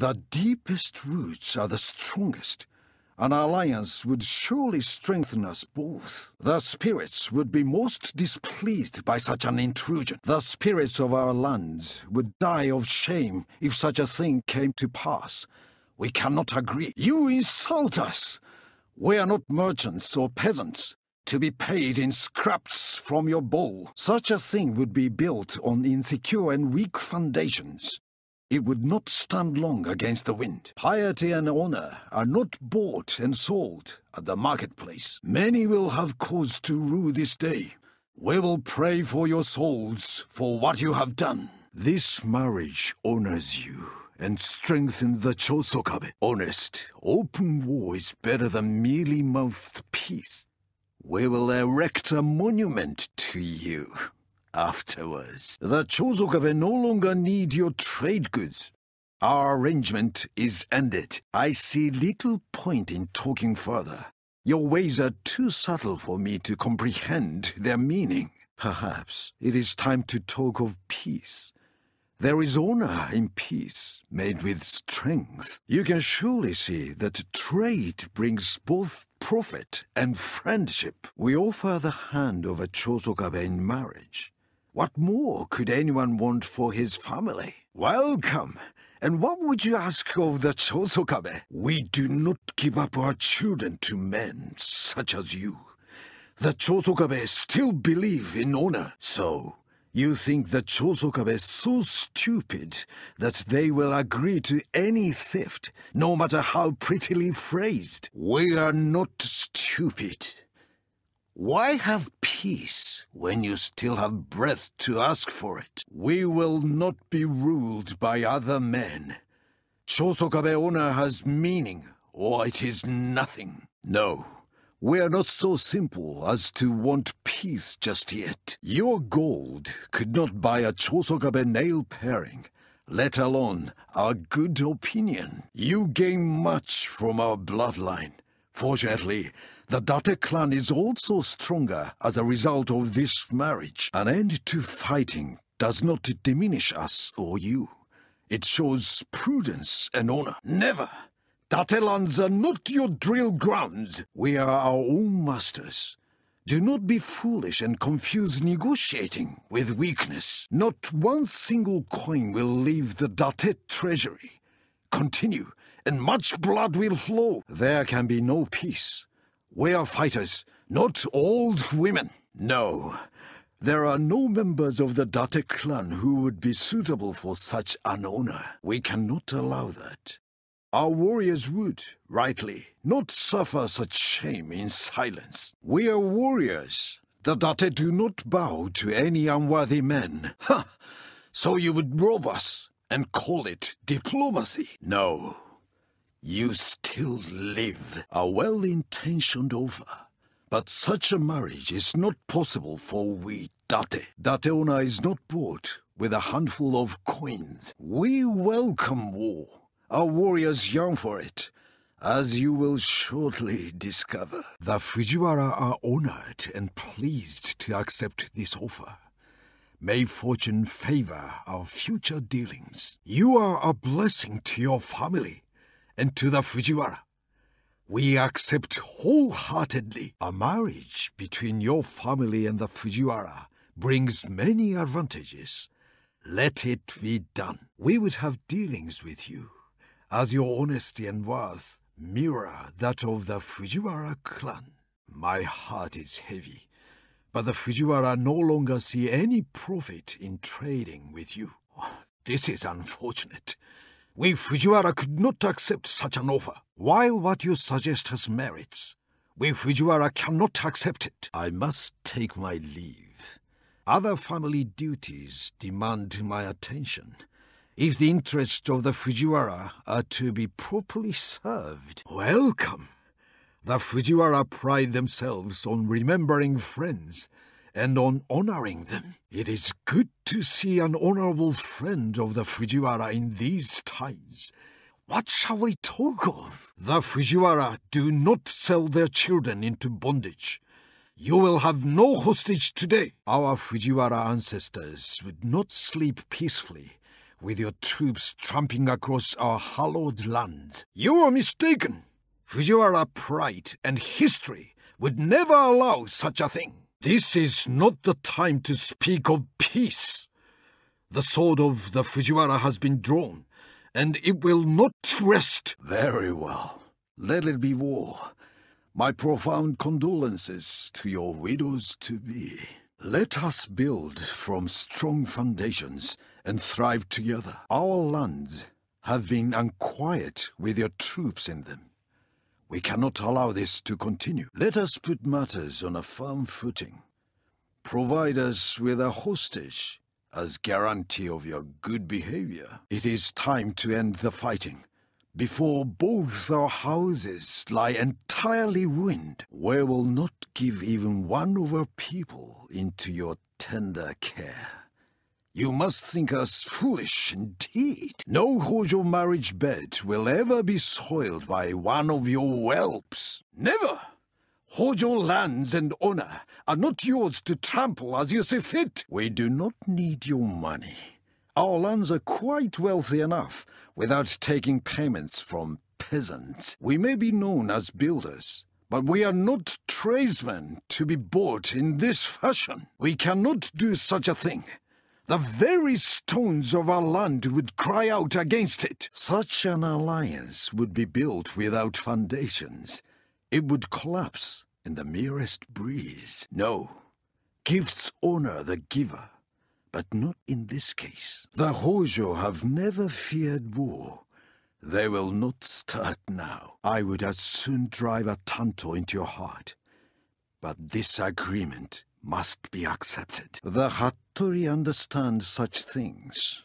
The deepest roots are the strongest. An alliance would surely strengthen us both. The spirits would be most displeased by such an intrusion. The spirits of our lands would die of shame if such a thing came to pass. We cannot agree. You insult us! We are not merchants or peasants, to be paid in scraps from your bowl. Such a thing would be built on insecure and weak foundations. It would not stand long against the wind. Piety and honor are not bought and sold at the marketplace. Many will have cause to rue this day. We will pray for your souls for what you have done. This marriage honors you and strengthens the Chosokabe. Honest, open war is better than mealy-mouthed peace. We will erect a monument to you. Afterwards, the Chosokabe no longer need your trade goods. Our arrangement is ended. I see little point in talking further. Your ways are too subtle for me to comprehend their meaning. Perhaps it is time to talk of peace. There is honor in peace, made with strength. You can surely see that trade brings both profit and friendship. We offer the hand of a Chosokabe in marriage. What more could anyone want for his family? Welcome! And what would you ask of the Chosokabe? We do not give up our children to men such as you. The Chosokabe still believe in honor. So, you think the Chosokabe is so stupid that they will agree to any theft, no matter how prettily phrased? We are not stupid. Why have peace when you still have breath to ask for it? We will not be ruled by other men. Chosokabe honor has meaning, or it is nothing. No, we are not so simple as to want peace just yet. Your gold could not buy a Chosokabe nail paring, let alone our good opinion. You gain much from our bloodline. Fortunately, the Date clan is also stronger as a result of this marriage. An end to fighting does not diminish us or you. It shows prudence and honor. Never! Date lands are not your drill grounds. We are our own masters. Do not be foolish and confuse negotiating with weakness. Not one single coin will leave the Date treasury. Continue, and much blood will flow. There can be no peace. We are fighters, not old women. No, there are no members of the Date clan who would be suitable for such an honor. We cannot allow that. Our warriors would, rightly, not suffer such shame in silence. We are warriors. The Date do not bow to any unworthy men. Ha! So you would rob us and call it diplomacy? No. You still live, a well-intentioned offer. But such a marriage is not possible for we Date. Date honor is not bought with a handful of coins. We welcome war. Our warriors yearn for it, as you will shortly discover. The Fujiwara are honored and pleased to accept this offer. May fortune favor our future dealings. You are a blessing to your family and to the Fujiwara. We accept wholeheartedly. A marriage between your family and the Fujiwara brings many advantages. Let it be done. We would have dealings with you, as your honesty and worth mirror that of the Fujiwara clan. My heart is heavy, but the Fujiwara no longer see any profit in trading with you. This is unfortunate. We Fujiwara could not accept such an offer. While what you suggest has merits, we Fujiwara cannot accept it. I must take my leave. Other family duties demand my attention. If the interests of the Fujiwara are to be properly served, welcome. The Fujiwara pride themselves on remembering friends and on honoring them. It is good to see an honorable friend of the Fujiwara in these times. What shall we talk of? The Fujiwara do not sell their children into bondage. You will have no hostage today. Our Fujiwara ancestors would not sleep peacefully with your troops tramping across our hallowed lands. You are mistaken. Fujiwara pride and history would never allow such a thing. This is not the time to speak of peace. The sword of the Fujiwara has been drawn, and it will not rest. Very well. Let it be war. My profound condolences to your widows-to-be. Let us build from strong foundations and thrive together. Our lands have been unquiet with your troops in them. We cannot allow this to continue. Let us put matters on a firm footing. Provide us with a hostage as guarantee of your good behavior. It is time to end the fighting before both our houses lie entirely ruined. We will not give even one of our people into your tender care. You must think us foolish indeed. No Hojo marriage bed will ever be soiled by one of your whelps. Never! Hojo lands and honor are not yours to trample as you see fit. We do not need your money. Our lands are quite wealthy enough without taking payments from peasants. We may be known as builders, but we are not tradesmen to be bought in this fashion. We cannot do such a thing. The very stones of our land would cry out against it. Such an alliance would be built without foundations. It would collapse in the merest breeze. No, gifts honor the giver, but not in this case. The Hojo have never feared war. They will not start now. I would as soon drive a tanto into your heart. But this agreement must be accepted. The Hattori understand such things.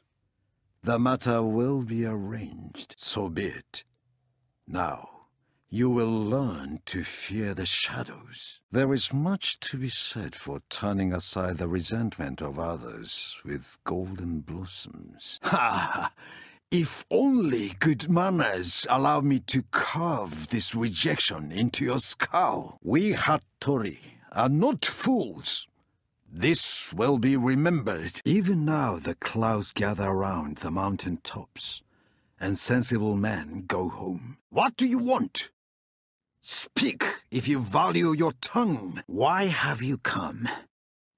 The matter will be arranged, so be it. Now, you will learn to fear the shadows. There is much to be said for turning aside the resentment of others with golden blossoms. Ha! If only good manners allow me to carve this rejection into your skull. We Hattori are not fools. This will be remembered. Even now the clouds gather around the mountain tops, and sensible men go home. What do you want? Speak if you value your tongue. Why have you come?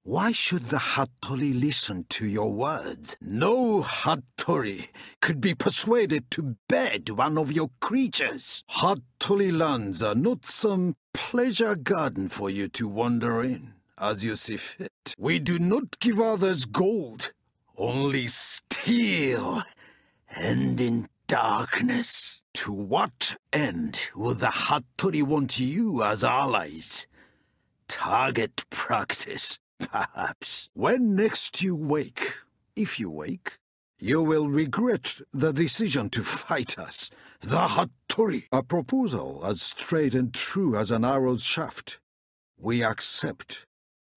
Why should the Hattori listen to your words? No Hattori could be persuaded to bed one of your creatures. Hattori lands are not some pleasure garden for you to wander in as you see fit. We do not give others gold, only steel, and in darkness. To what end would the Hattori want you as allies? Target practice, perhaps. When next you wake, if you wake, you will regret the decision to fight us, the Hattori. A proposal as straight and true as an arrow's shaft. We accept.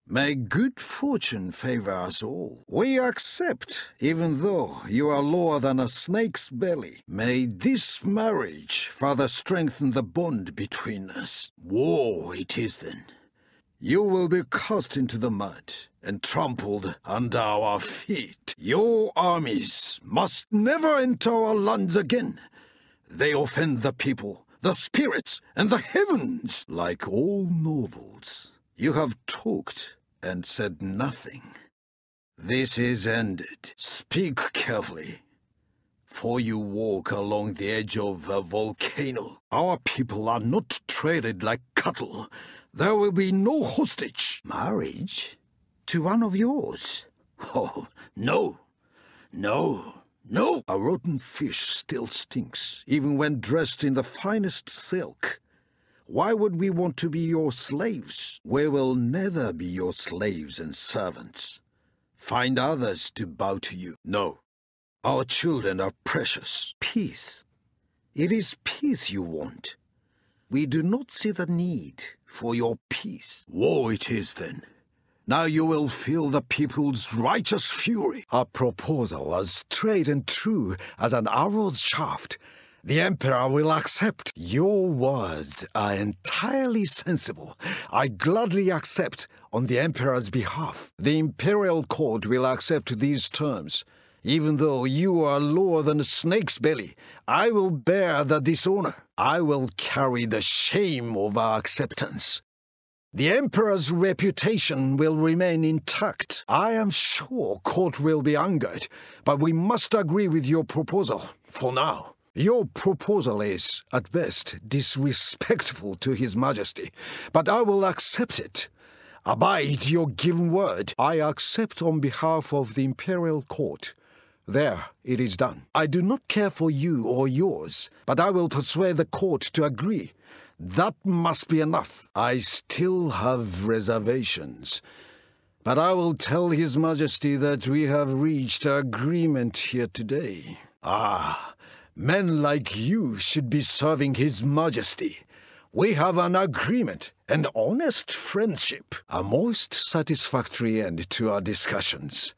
May good fortune favor us all. We accept, even though you are lower than a snake's belly. May this marriage further strengthen the bond between us. War it is then. You will be cast into the mud and trampled under our feet. Your armies must never enter our lands again. They offend the people, the spirits, and the heavens. Like all nobles, you have talked and said nothing. This is ended. Speak carefully, for you walk along the edge of a volcano. Our people are not traded like cattle. There will be no hostage. Marriage? To one of yours? Oh, no. No. No. A rotten fish still stinks, even when dressed in the finest silk. Why would we want to be your slaves? We will never be your slaves and servants. Find others to bow to you. No. Our children are precious. Peace. It is peace you want. We do not see the need for your peace. War it is then. Now you will feel the people's righteous fury. A proposal as straight and true as an arrow's shaft. The Emperor will accept. Your words are entirely sensible. I gladly accept on the Emperor's behalf. The Imperial Court will accept these terms. Even though you are lower than a snake's belly, I will bear the dishonor. I will carry the shame of our acceptance. The Emperor's reputation will remain intact. I am sure court will be angered, but we must agree with your proposal, for now. Your proposal is, at best, disrespectful to His Majesty, but I will accept it. Abide your given word. I accept on behalf of the Imperial Court. There, it is done. I do not care for you or yours, but I will persuade the court to agree. That must be enough. I still have reservations, but I will tell His Majesty that we have reached agreement here today. Men like you should be serving His Majesty. We have an agreement, an honest friendship, a most satisfactory end to our discussions.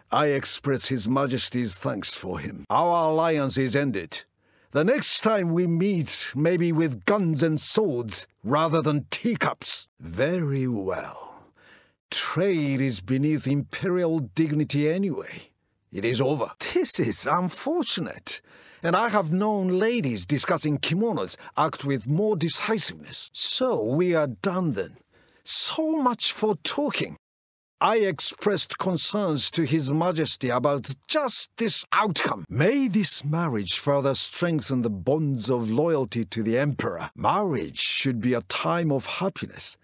I express His Majesty's thanks for him. Our alliance is ended. The next time we meet, maybe with guns and swords, rather than teacups. Very well. Trade is beneath imperial dignity anyway. It is over. This is unfortunate. And I have known ladies discussing kimonos act with more decisiveness. So we are done then. So much for talking. I expressed concerns to His Majesty about just this outcome. May this marriage further strengthen the bonds of loyalty to the Emperor. Marriage should be a time of happiness.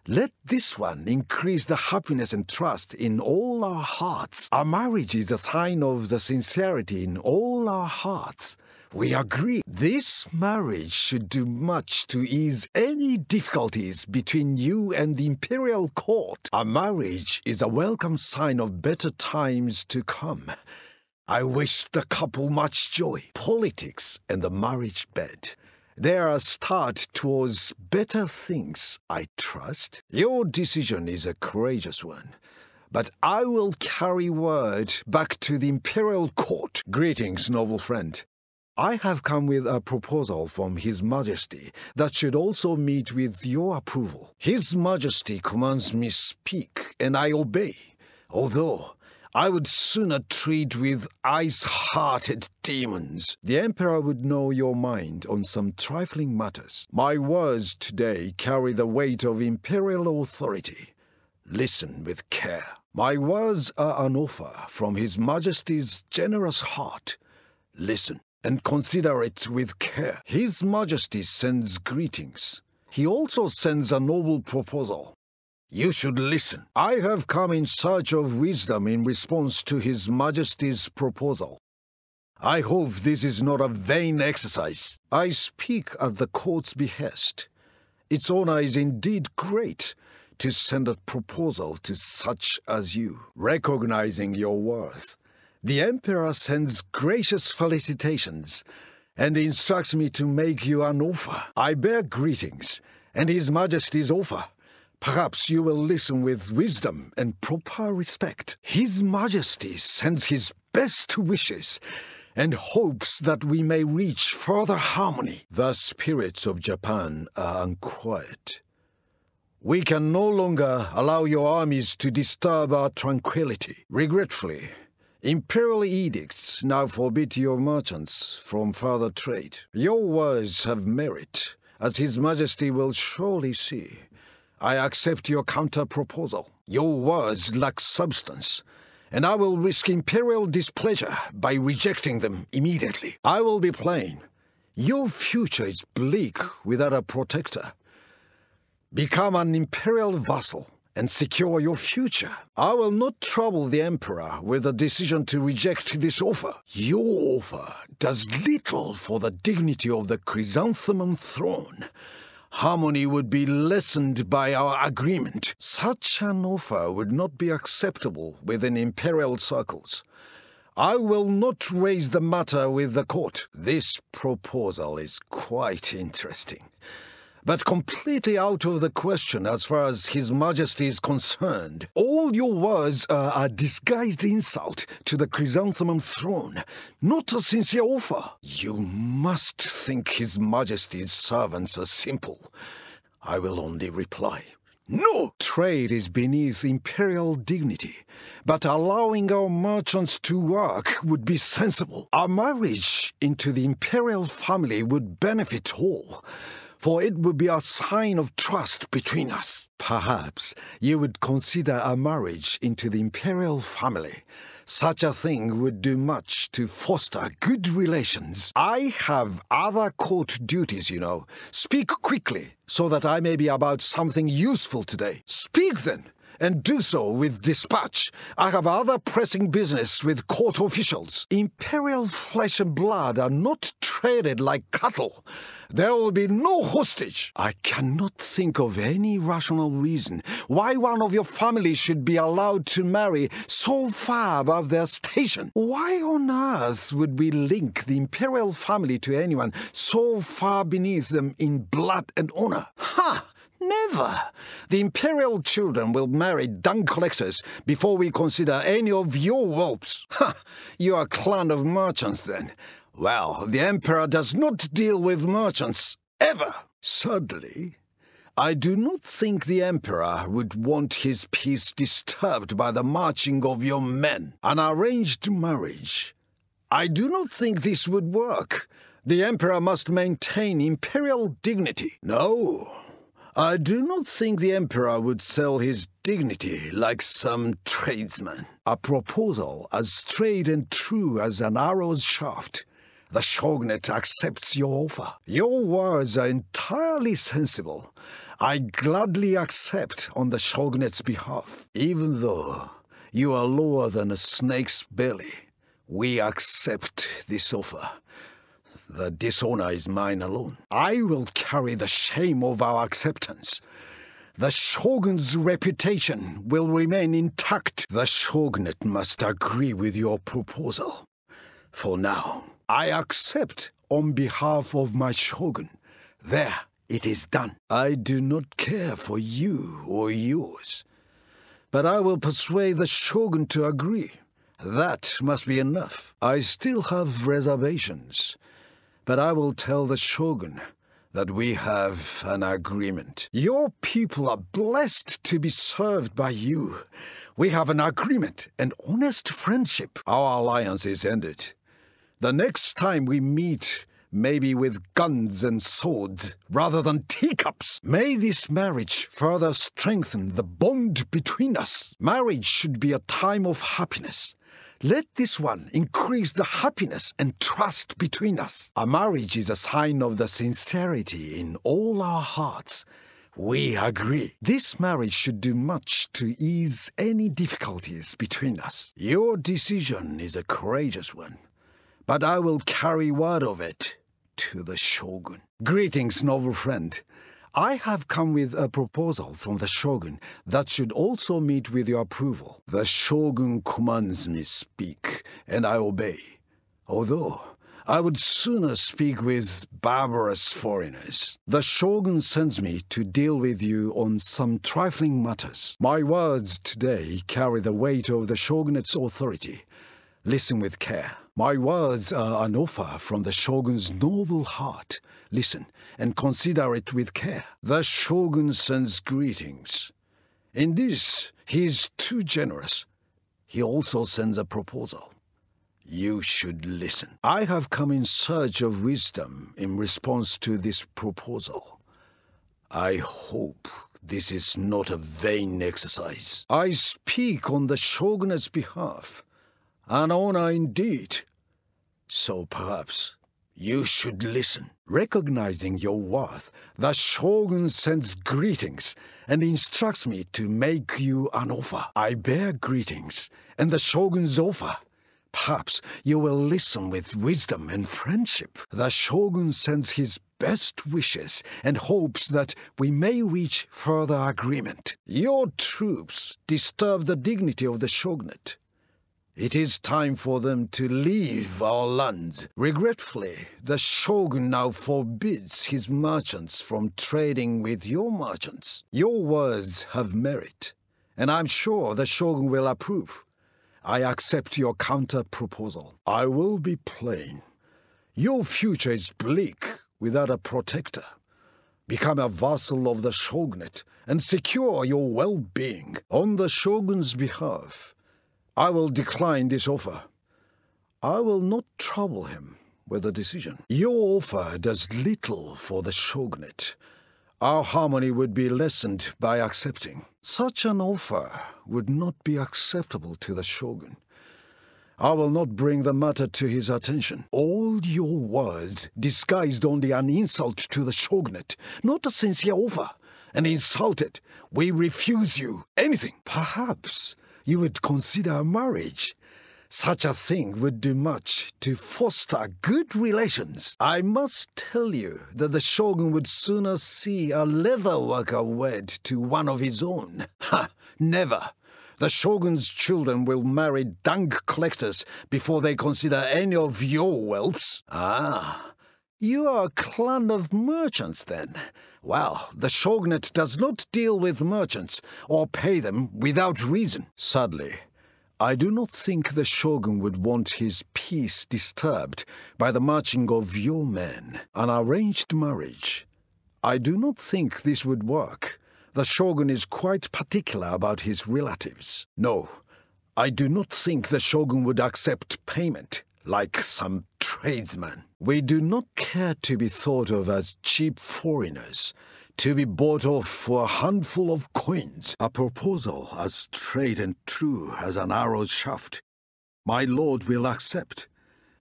Let this one increase the happiness and trust in all our hearts. Our marriage is a sign of the sincerity in all our hearts. We agree. This marriage should do much to ease any difficulties between you and the Imperial Court. Our marriage is a welcome sign of better times to come. I wish the couple much joy. Politics and the marriage bed. They are a start towards better things, I trust. Your decision is a courageous one, but I will carry word back to the Imperial Court. Greetings, noble friend. I have come with a proposal from His Majesty that should also meet with your approval. His Majesty commands me speak, and I obey, although I would sooner treat with ice-hearted demons. The Emperor would know your mind on some trifling matters. My words today carry the weight of imperial authority. Listen with care. My words are an offer from His Majesty's generous heart. Listen and consider it with care. His Majesty sends greetings. He also sends a noble proposal. You should listen. I have come in search of wisdom in response to His Majesty's proposal. I hope this is not a vain exercise. I speak at the court's behest. Its honor is indeed great to send a proposal to such as you. Recognizing your worth, the Emperor sends gracious felicitations and instructs me to make you an offer. I bear greetings and His Majesty's offer. Perhaps you will listen with wisdom and proper respect. His Majesty sends his best wishes and hopes that we may reach further harmony. The spirits of Japan are unquiet. We can no longer allow your armies to disturb our tranquility. Regretfully, imperial edicts now forbid your merchants from further trade. Your words have merit, as His Majesty will surely see. I accept your counter-proposal. Your words lack substance, and I will risk imperial displeasure by rejecting them immediately. I will be plain. Your future is bleak without a protector. Become an imperial vassal and secure your future. I will not trouble the Emperor with a decision to reject this offer. Your offer does little for the dignity of the chrysanthemum throne. Harmony would be lessened by our agreement. Such an offer would not be acceptable within imperial circles. I will not raise the matter with the court. This proposal is quite interesting, but completely out of the question as far as His Majesty is concerned. All your words are a disguised insult to the chrysanthemum throne, not a sincere offer. You must think His Majesty's servants are simple. I will only reply, No! Trade is beneath imperial dignity, but allowing our merchants to work would be sensible. Our marriage into the imperial family would benefit all, for it would be a sign of trust between us. Perhaps you would consider a marriage into the imperial family. Such a thing would do much to foster good relations. I have other court duties, you know. Speak quickly, so that I may be about something useful today. Speak then, and do so with dispatch. I have other pressing business with court officials. Imperial flesh and blood are not traded like cattle. There will be no hostage. I cannot think of any rational reason why one of your family should be allowed to marry so far above their station. Why on earth would we link the imperial family to anyone so far beneath them in blood and honor? Ha! Never! The imperial children will marry dung collectors before we consider any of your whelps. Ha! You are a clan of merchants, then. Well, the emperor does not deal with merchants, ever. Sadly, I do not think the emperor would want his peace disturbed by the marching of your men. An arranged marriage. I do not think this would work. The emperor must maintain imperial dignity. No. I do not think the emperor would sell his dignity like some tradesman. A proposal as straight and true as an arrow's shaft. The shogunate accepts your offer. Your words are entirely sensible. I gladly accept on the shogunate's behalf. Even though you are lower than a snake's belly, we accept this offer. The dishonor is mine alone. I will carry the shame of our acceptance. The shogun's reputation will remain intact. The shogunate must agree with your proposal. For now, I accept on behalf of my shogun. There, it is done. I do not care for you or yours, but I will persuade the shogun to agree. That must be enough. I still have reservations, but I will tell the shogun that we have an agreement. Your people are blessed to be served by you. We have an agreement, an honest friendship. Our alliance is ended. The next time we meet, maybe with guns and swords rather than teacups. May this marriage further strengthen the bond between us. Marriage should be a time of happiness. Let this one increase the happiness and trust between us. A marriage is a sign of the sincerity in all our hearts. We agree. This marriage should do much to ease any difficulties between us. Your decision is a courageous one, but I will carry word of it to the shogun. Greetings, noble friend. I have come with a proposal from the shogun that should also meet with your approval. The shogun commands me speak, and I obey. Although, I would sooner speak with barbarous foreigners. The shogun sends me to deal with you on some trifling matters. My words today carry the weight of the shogunate's authority. Listen with care. My words are an offer from the shogun's noble heart. Listen and consider it with care. The shogun sends greetings. In this, he is too generous. He also sends a proposal. You should listen. I have come in search of wisdom in response to this proposal. I hope this is not a vain exercise. I speak on the shogunate's behalf. An honor indeed. So perhaps you should listen. Recognizing your worth, the shogun sends greetings and instructs me to make you an offer. I bear greetings and the shogun's offer. Perhaps you will listen with wisdom and friendship. The shogun sends his best wishes and hopes that we may reach further agreement. Your troops disturb the dignity of the shogunate. It is time for them to leave our lands. Regretfully, the shogun now forbids his merchants from trading with your merchants. Your words have merit, and I'm sure the shogun will approve. I accept your counter-proposal. I will be plain. Your future is bleak without a protector. become a vassal of the shogunate, and secure your well-being. On the shogun's behalf, I will decline this offer. I will not trouble him with a decision. Your offer does little for the shogunate. Our harmony would be lessened by accepting. Such an offer would not be acceptable to the shogun. I will not bring the matter to his attention. All your words disguised only an insult to the shogunate, not a sincere offer. And insulted, we refuse you anything. Perhaps you would consider marriage. Such a thing would do much to foster good relations. I must tell you that the shogun would sooner see a leatherworker wed to one of his own. Ha! Never! The shogun's children will marry dung collectors before they consider any of your whelps. Ah, you are a clan of merchants then. Well, the shogunate does not deal with merchants or pay them without reason. Sadly, I do not think the shogun would want his peace disturbed by the marching of your men. An arranged marriage. I do not think this would work. The shogun is quite particular about his relatives. No, I do not think the shogun would accept payment like some tradesman. We do not care to be thought of as cheap foreigners, to be bought off for a handful of coins. A proposal as straight and true as an arrow's shaft. My lord will accept.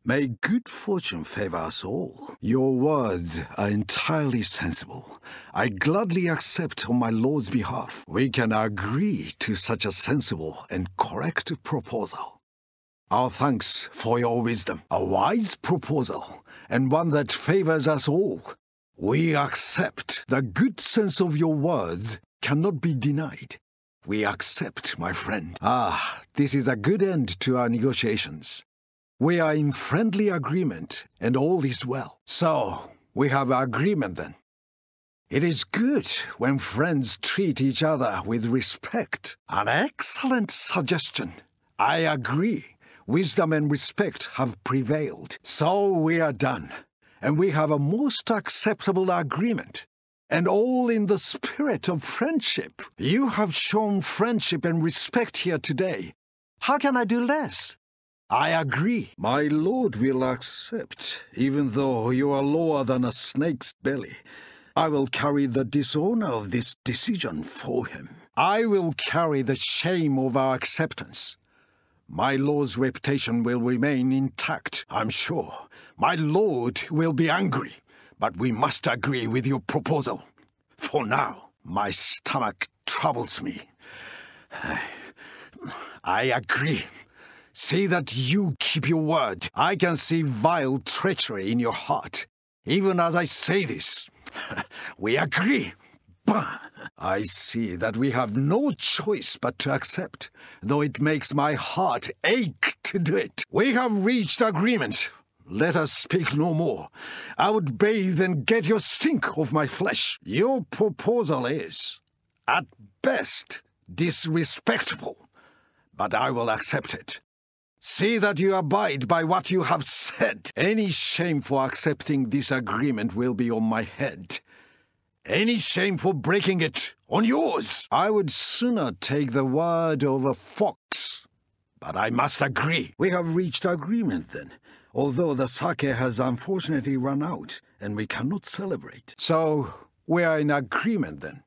May good fortune favor us all. Your words are entirely sensible. I gladly accept on my lord's behalf. We can agree to such a sensible and correct proposal. Our thanks for your wisdom. A wise proposal, and one that favors us all. We accept. The good sense of your words cannot be denied. We accept, my friend. Ah, this is a good end to our negotiations. We are in friendly agreement, and all is well. So, we have agreement then. It is good when friends treat each other with respect. An excellent suggestion. I agree. Wisdom and respect have prevailed. So we are done, and we have a most acceptable agreement. And all in the spirit of friendship. You have shown friendship and respect here today. How can I do less? I agree. My lord will accept, even though you are lower than a snake's belly. I will carry the dishonor of this decision for him. I will carry the shame of our acceptance. My lord's reputation will remain intact, I'm sure. My lord will be angry, but we must agree with your proposal. For now, my stomach troubles me. I agree. See that you keep your word. I can see vile treachery in your heart. Even as I say this, we agree. Bah! I see that we have no choice but to accept, though it makes my heart ache to do it. We have reached agreement. Let us speak no more. I would bathe and get your stink off my flesh. Your proposal is, at best, disrespectful, but I will accept it. See that you abide by what you have said. Any shame for accepting this agreement will be on my head. Any shame for breaking it on yours. I would sooner take the word over fox, but I must agree. We have reached agreement then, although the sake has unfortunately run out and we cannot celebrate. So, we are in agreement then.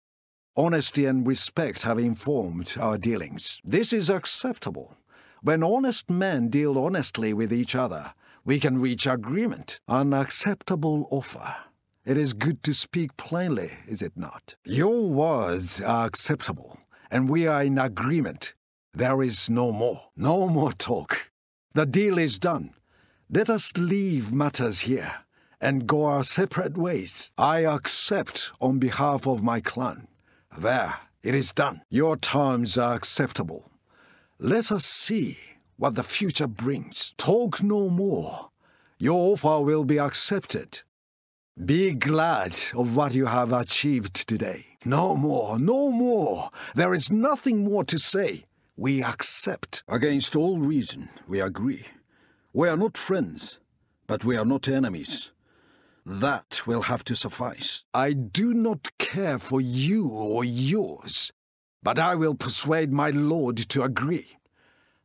Honesty and respect have informed our dealings. This is acceptable. When honest men deal honestly with each other, we can reach agreement. An acceptable offer. It is good to speak plainly, is it not? Your words are acceptable, and we are in agreement. There is no more talk. The deal is done. Let us leave matters here and go our separate ways. I accept on behalf of my clan. There, it is done. Your terms are acceptable. Let us see what the future brings. Talk no more. Your offer will be accepted. Be glad of what you have achieved today. No more. There is nothing more to say. We accept. Against all reason, we agree. We are not friends, but we are not enemies. That will have to suffice. I do not care for you or yours, but I will persuade my lord to agree.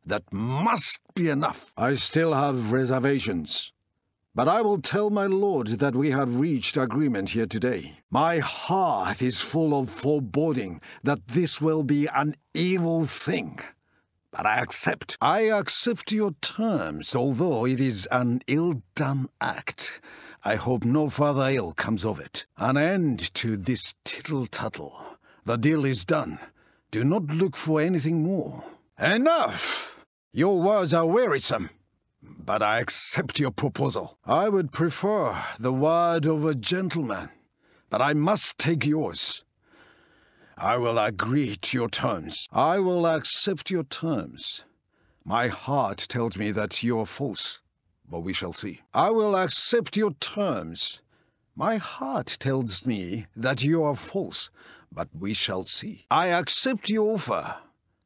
That must be enough. I still have reservations, but I will tell my lord that we have reached agreement here today. My heart is full of foreboding that this will be an evil thing. But I accept. I accept your terms, although it is an ill-done act. I hope no further ill comes of it. An end to this tittle-tattle. The deal is done. Do not look for anything more. Enough! Your words are wearisome, but I accept your proposal. I would prefer the word of a gentleman, but I must take yours. I will agree to your terms. I will accept your terms. My heart tells me that you are false, but we shall see. I will accept your terms. My heart tells me that you are false, but we shall see. I accept your offer.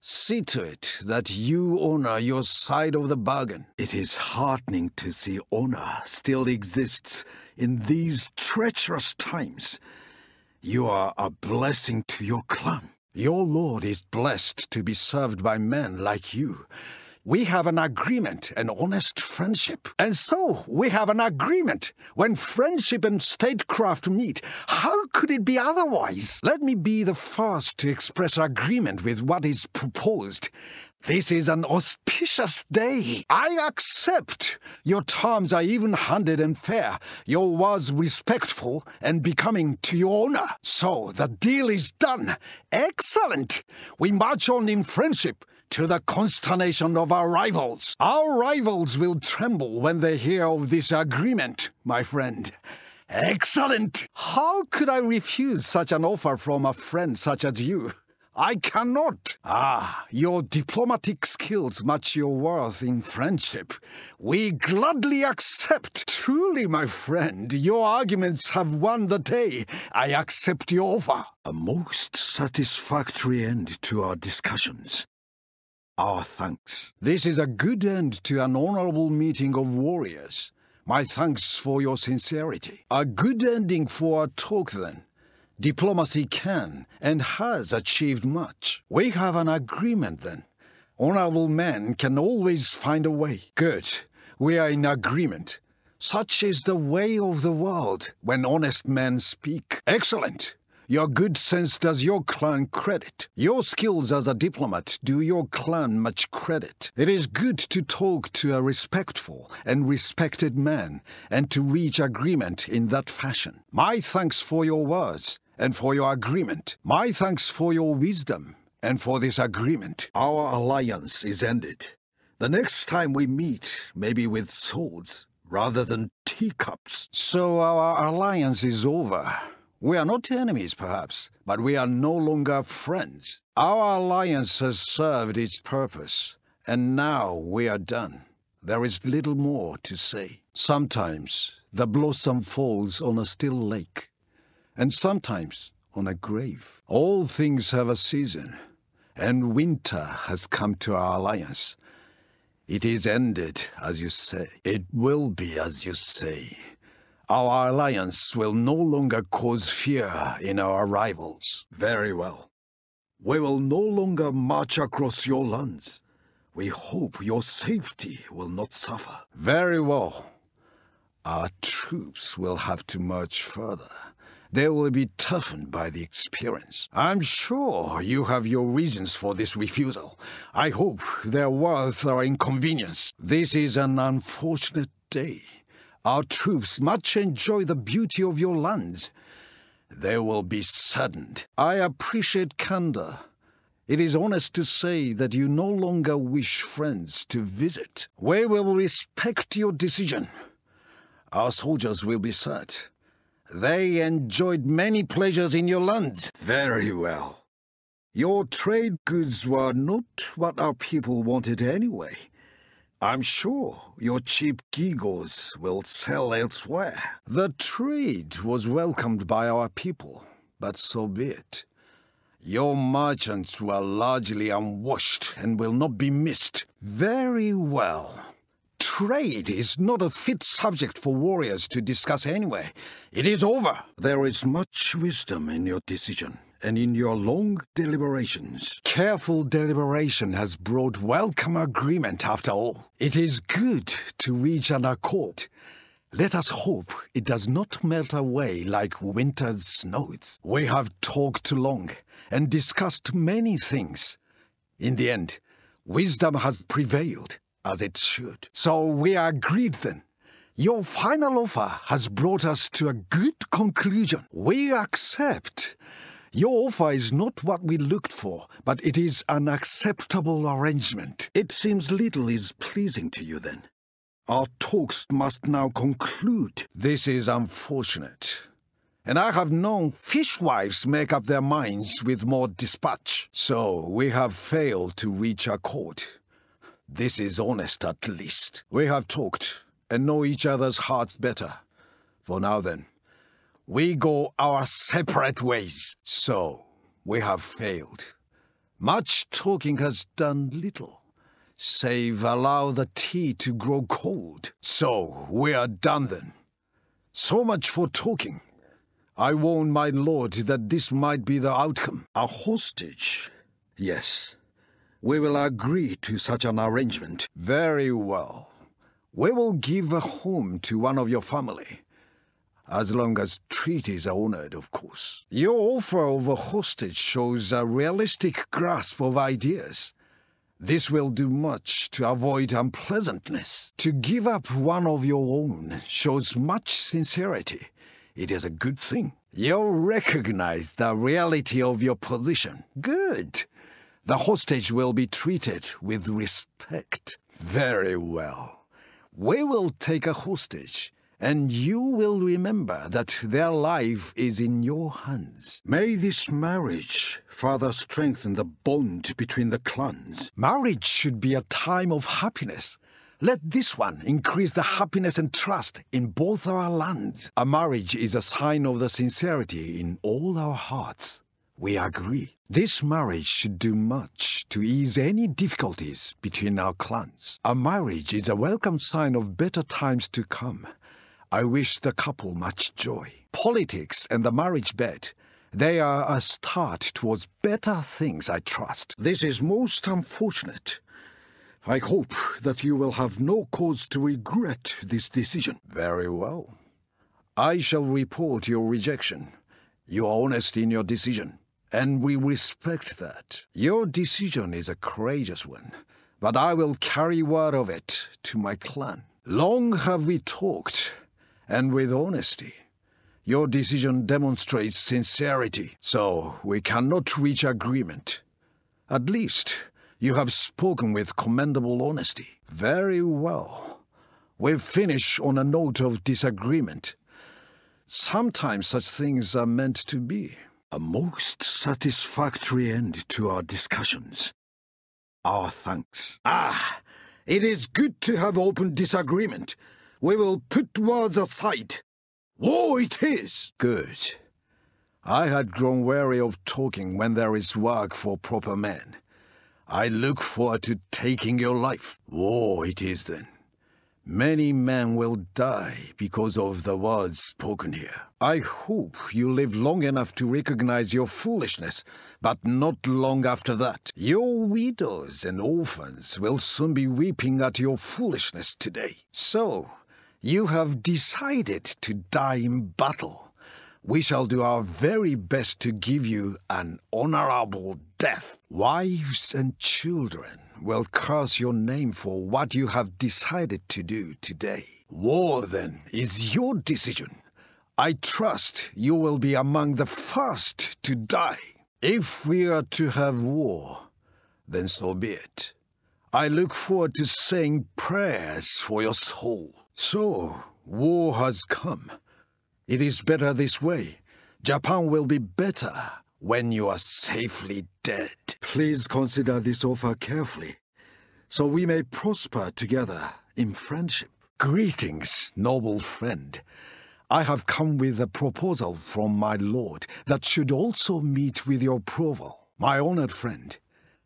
See to it that you honor your side of the bargain. It is heartening to see honor still exists in these treacherous times. You are a blessing to your clan. Your lord is blessed to be served by men like you. We have an agreement, an honest friendship. And so, we have an agreement. When friendship and statecraft meet, how could it be otherwise? Let me be the first to express agreement with what is proposed. This is an auspicious day. I accept. Your terms are even-handed and fair. Your words respectful and becoming to your honor. So, the deal is done. Excellent. We march on in friendship, to the consternation of our rivals. Our rivals will tremble when they hear of this agreement, my friend. Excellent! How could I refuse such an offer from a friend such as you? I cannot. Your diplomatic skills match your worth in friendship. We gladly accept. Truly, my friend, your arguments have won the day. I accept your offer. A most satisfactory end to our discussions. Our thanks. This is a good end to an honorable meeting of warriors. My thanks for your sincerity. A good ending for our talk, then. Diplomacy can and has achieved much. We have an agreement, then. Honorable men can always find a way. Good. We are in agreement. Such is the way of the world when honest men speak. Excellent. Your good sense does your clan credit. Your skills as a diplomat do your clan much credit. It is good to talk to a respectful and respected man, and to reach agreement in that fashion. My thanks for your words, and for your agreement. My thanks for your wisdom, and for this agreement. Our alliance is ended. The next time we meet, maybe with swords, rather than teacups. So our alliance is over. We are not enemies, perhaps, but we are no longer friends. Our alliance has served its purpose, and now we are done. There is little more to say. Sometimes the blossom falls on a still lake, and sometimes on a grave. All things have a season, and winter has come to our alliance. It is ended, as you say. It will be as you say. Our alliance will no longer cause fear in our rivals. Very well. We will no longer march across your lands. We hope your safety will not suffer. Very well. Our troops will have to march further. They will be toughened by the experience. I'm sure you have your reasons for this refusal. I hope they're worth our inconvenience. This is an unfortunate day. Our troops much enjoy the beauty of your lands. They will be saddened. I appreciate candor. It is honest to say that you no longer wish friends to visit. We will respect your decision. Our soldiers will be sad. They enjoyed many pleasures in your lands. Very well. Your trade goods were not what our people wanted anyway. I'm sure your cheap gewgaws will sell elsewhere. The trade was welcomed by our people, but so be it. Your merchants were largely unwashed and will not be missed. Very well. trade is not a fit subject for warriors to discuss anyway. It is over. There is much wisdom in your decision, and in your long deliberations. Careful deliberation has brought welcome agreement after all. It is good to reach an accord. Let us hope it does not melt away like winter's snows. We have talked long and discussed many things. In the end, wisdom has prevailed, as it should. So we are agreed then. Your final offer has brought us to a good conclusion. We accept. Your offer is not what we looked for, but it is an acceptable arrangement. It seems little is pleasing to you then. Our talks must now conclude. This is unfortunate. And I have known fishwives make up their minds with more dispatch. So we have failed to reach accord. This is honest at least. We have talked and know each other's hearts better. For now then, we go our separate ways. So we have failed. Much talking has done little, save allow the tea to grow cold. So we are done then. So much for talking. I warn my lord that this might be the outcome. A hostage? Yes. We will agree to such an arrangement. Very well. We will give a home to one of your family. As long as treaties are honored, of course. Your offer of a hostage shows a realistic grasp of ideas. This will do much to avoid unpleasantness. To give up one of your own shows much sincerity. It is a good thing. You recognize the reality of your position. Good. The hostage will be treated with respect. Very well. We will take a hostage, and you will remember that their life is in your hands. May this marriage further strengthen the bond between the clans. Marriage should be a time of happiness. Let this one increase the happiness and trust in both our lands. A marriage is a sign of the sincerity in all our hearts. We agree. This marriage should do much to ease any difficulties between our clans. A marriage is a welcome sign of better times to come. I wish the couple much joy. Politics and the marriage bed, they are a start towards better things, I trust. This is most unfortunate. I hope that you will have no cause to regret this decision. Very well. I shall report your rejection. You are honest in your decision, and we respect that. Your decision is a courageous one, but I will carry word of it to my clan. Long have we talked, and with honesty. Your decision demonstrates sincerity, so we cannot reach agreement. At least, you have spoken with commendable honesty. Very well. We finish on a note of disagreement. Sometimes such things are meant to be. A most satisfactory end to our discussions. Our thanks. It is good to have open disagreement. We will put words aside. War it is! Good. I had grown weary of talking when there is work for proper men. I look forward to taking your life. War it is then. Many men will die because of the words spoken here. I hope you live long enough to recognize your foolishness, but not long after that. Your widows and orphans will soon be weeping at your foolishness today. So, you have decided to die in battle. We shall do our very best to give you an honorable death. Wives and children will curse your name for what you have decided to do today. War, then, is your decision. I trust you will be among the first to die. If we are to have war, then so be it. I look forward to saying prayers for your soul. So, war has come. It is better this way. Japan will be better when you are safely dead. Please consider this offer carefully, so we may prosper together in friendship. Greetings, noble friend. I have come with a proposal from my lord that should also meet with your approval. My honored friend,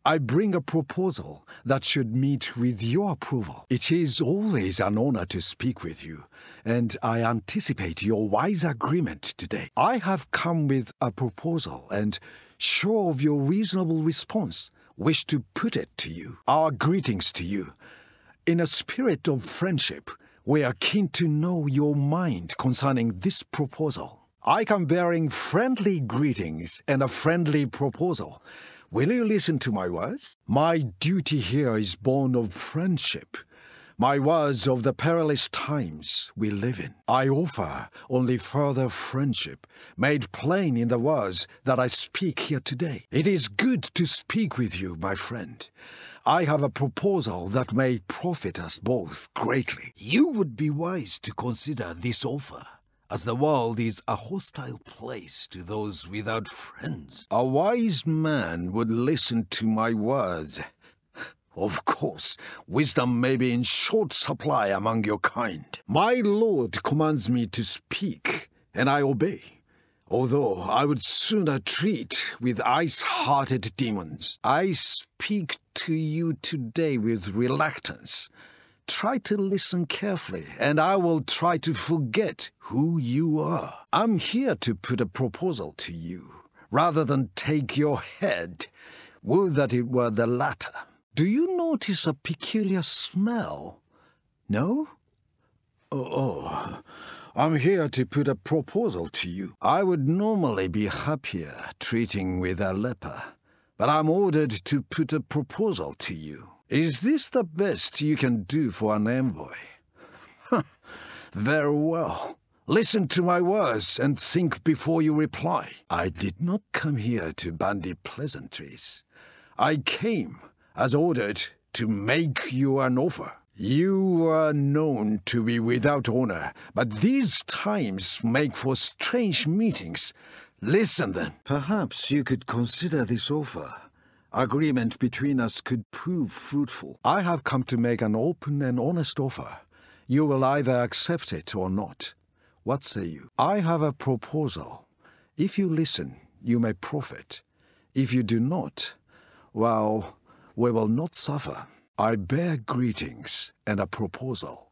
I bring a proposal that should meet with your approval. It is always an honor to speak with you, and I anticipate your wise agreement today. I have come with a proposal, and sure of your reasonable response, wish to put it to you. Our greetings to you. In a spirit of friendship, we are keen to know your mind concerning this proposal. I come bearing friendly greetings and a friendly proposal. Will you listen to my words? My duty here is born of friendship. My words of the perilous times we live in. I offer only further friendship, made plain in the words that I speak here today. It is good to speak with you, my friend. I have a proposal that may profit us both greatly. You would be wise to consider this offer, as the world is a hostile place to those without friends. A wise man would listen to my words. Of course, wisdom may be in short supply among your kind. My lord commands me to speak, and I obey. Although I would sooner treat with ice-hearted demons. I speak to you today with reluctance. Try to listen carefully, and I will try to forget who you are. I'm here to put a proposal to you, rather than take your head. Would that it were the latter. Do you notice a peculiar smell? No? Oh, I'm here to put a proposal to you. I would normally be happier treating with a leper, but I'm ordered to put a proposal to you. Is this the best you can do for an envoy? Very well. Listen to my words and think before you reply. I did not come here to bandy pleasantries. I came, as ordered, to make you an offer. You are known to be without honor, but these times make for strange meetings. Listen then. Perhaps you could consider this offer. Agreement between us could prove fruitful. I have come to make an open and honest offer. You will either accept it or not. What say you? I have a proposal. If you listen, you may profit. If you do not, well, we will not suffer. I bear greetings and a proposal.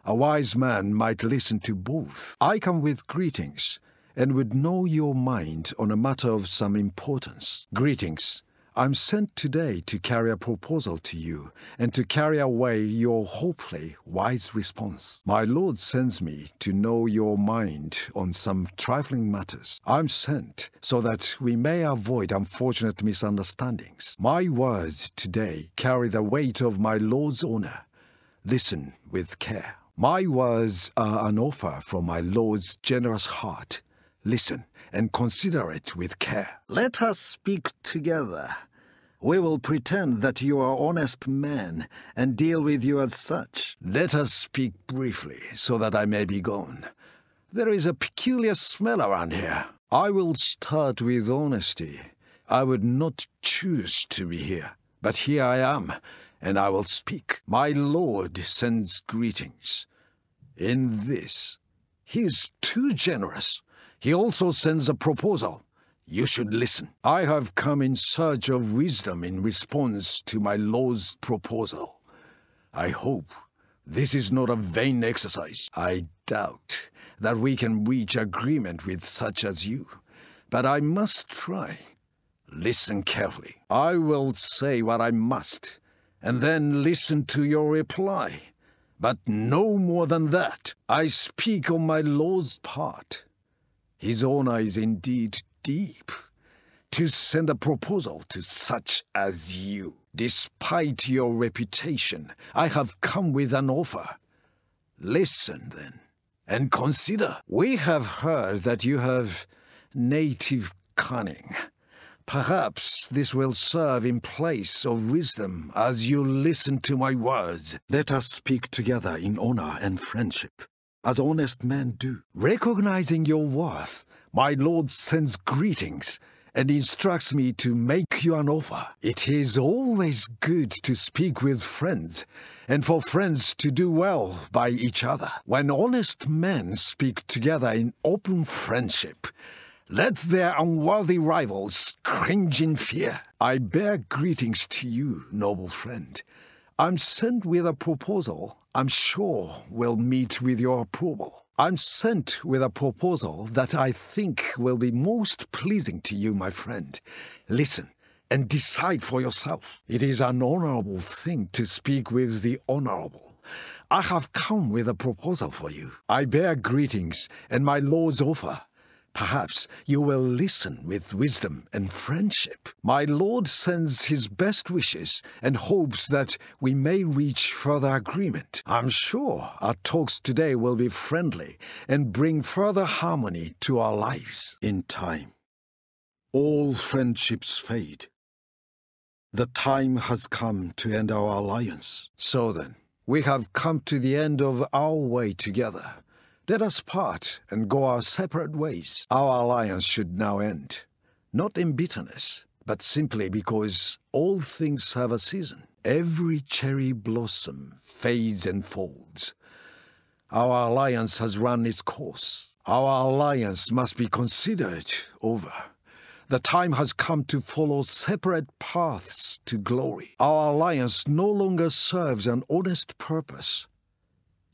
A wise man might listen to both. I come with greetings and would know your mind on a matter of some importance. Greetings. I'm sent today to carry a proposal to you and to carry away your hopefully wise response. My lord sends me to know your mind on some trifling matters. I'm sent so that we may avoid unfortunate misunderstandings. My words today carry the weight of my lord's honor. Listen with care. My words are an offer from my lord's generous heart. Listen and consider it with care. Let us speak together. We will pretend that you are an honest man and deal with you as such. Let us speak briefly so that I may be gone. There is a peculiar smell around here. I will start with honesty. I would not choose to be here, but here I am, and I will speak. My lord sends greetings. In this, he is too generous. He also sends a proposal. You should listen. I have come in search of wisdom in response to my lord's proposal. I hope this is not a vain exercise. I doubt that we can reach agreement with such as you, but I must try. Listen carefully. I will say what I must, and then listen to your reply. But no more than that. I speak on my lord's part. His honor is indeed deep to send a proposal to such as you. Despite your reputation, I have come with an offer. Listen, then, and consider. We have heard that you have native cunning. Perhaps this will serve in place of wisdom as you listen to my words. Let us speak together in honor and friendship, as honest men do. Recognizing your worth, my lord sends greetings and instructs me to make you an offer. It is always good to speak with friends, and for friends to do well by each other. When honest men speak together in open friendship, Let their unworthy rivals cringe in fear. I bear greetings to you, noble friend. I'm sent with a proposal I'm sure will meet with your approval. I'm sent with a proposal that I think will be most pleasing to you, my friend. Listen and decide for yourself. It is an honorable thing to speak with the honorable. I have come with a proposal for you. I bear greetings and my lord's offer. Perhaps you will listen with wisdom and friendship. My lord sends his best wishes and hopes that we may reach further agreement. I'm sure our talks today will be friendly and bring further harmony to our lives. In time, all friendships fade. The time has come to end our alliance. So then, we have come to the end of our way together. Let us part and go our separate ways. Our alliance should now end, not in bitterness, but simply because all things have a season. Every cherry blossom fades and folds. Our alliance has run its course. Our alliance must be considered over. The time has come to follow separate paths to glory. Our alliance no longer serves an honest purpose.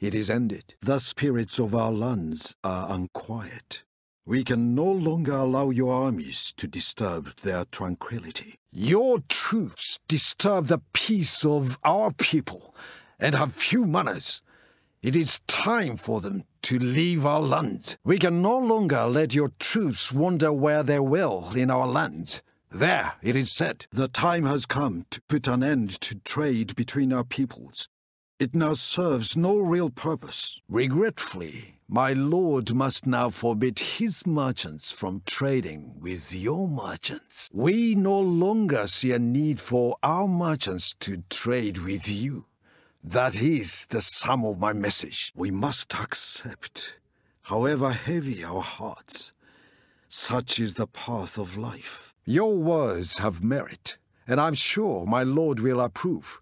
It is ended. The spirits of our lands are unquiet. We can no longer allow your armies to disturb their tranquility. Your troops disturb the peace of our people and have few manners. It is time for them to leave our land. We can no longer let your troops wander where they will in our land. There, it is said, the time has come to put an end to trade between our peoples. It now serves no real purpose. Regretfully, my lord must now forbid his merchants from trading with your merchants. We no longer see a need for our merchants to trade with you. That is the sum of my message. We must accept, however heavy our hearts. Such is the path of life. Your words have merit, and I'm sure my lord will approve.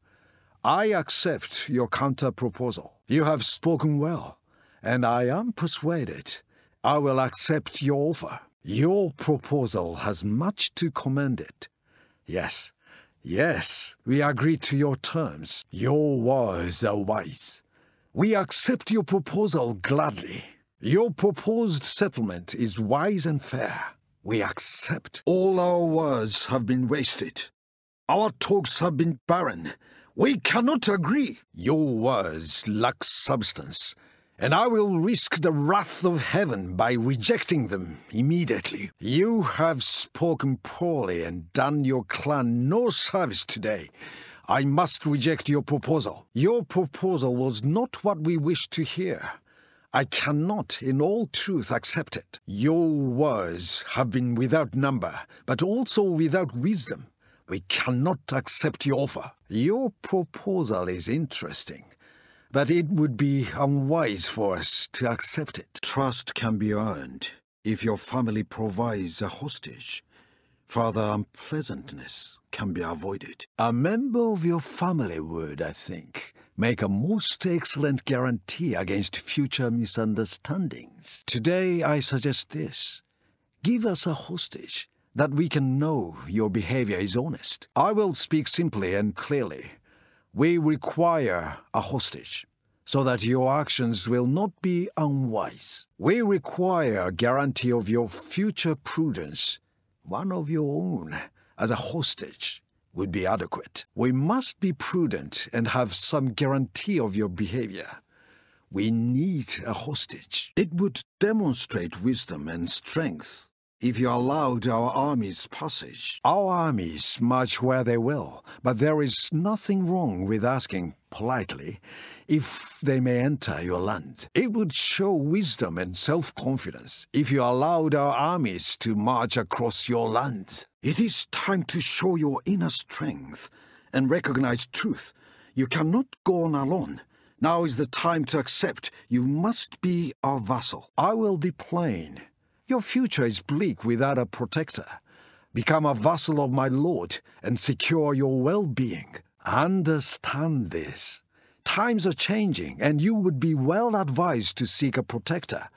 I accept your counter-proposal. You have spoken well, and I am persuaded I will accept your offer. Your proposal has much to commend it. Yes, we agree to your terms. Your words are wise. We accept your proposal gladly. Your proposed settlement is wise and fair. We accept. All our words have been wasted. Our talks have been barren. We cannot agree. Your words lack substance, and I will risk the wrath of heaven by rejecting them immediately. You have spoken poorly and done your clan no service today. I must reject your proposal. Your proposal was not what we wished to hear. I cannot, in all truth, accept it. Your words have been without number, but also without wisdom. We cannot accept your offer. Your proposal is interesting, but it would be unwise for us to accept it. Trust can be earned if your family provides a hostage. Further unpleasantness can be avoided. A member of your family would, I think, make a most excellent guarantee against future misunderstandings. Today, I suggest this. Give us a hostage, that we can know your behavior is honest. I will speak simply and clearly. We require a hostage, so that your actions will not be unwise. We require a guarantee of your future prudence. One of your own, as a hostage, would be adequate. We must be prudent and have some guarantee of your behavior. We need a hostage. It would demonstrate wisdom and strength if you allowed our armies passage. Our armies march where they will, but there is nothing wrong with asking politely if they may enter your land. It would show wisdom and self-confidence if you allowed our armies to march across your land. It is time to show your inner strength and recognize truth. You cannot go on alone. Now is the time to accept. You must be our vassal. I will be plain. Your future is bleak without a protector. Become a vassal of my lord and secure your well-being. Understand this. Times are changing, and you would be well advised to seek a protector.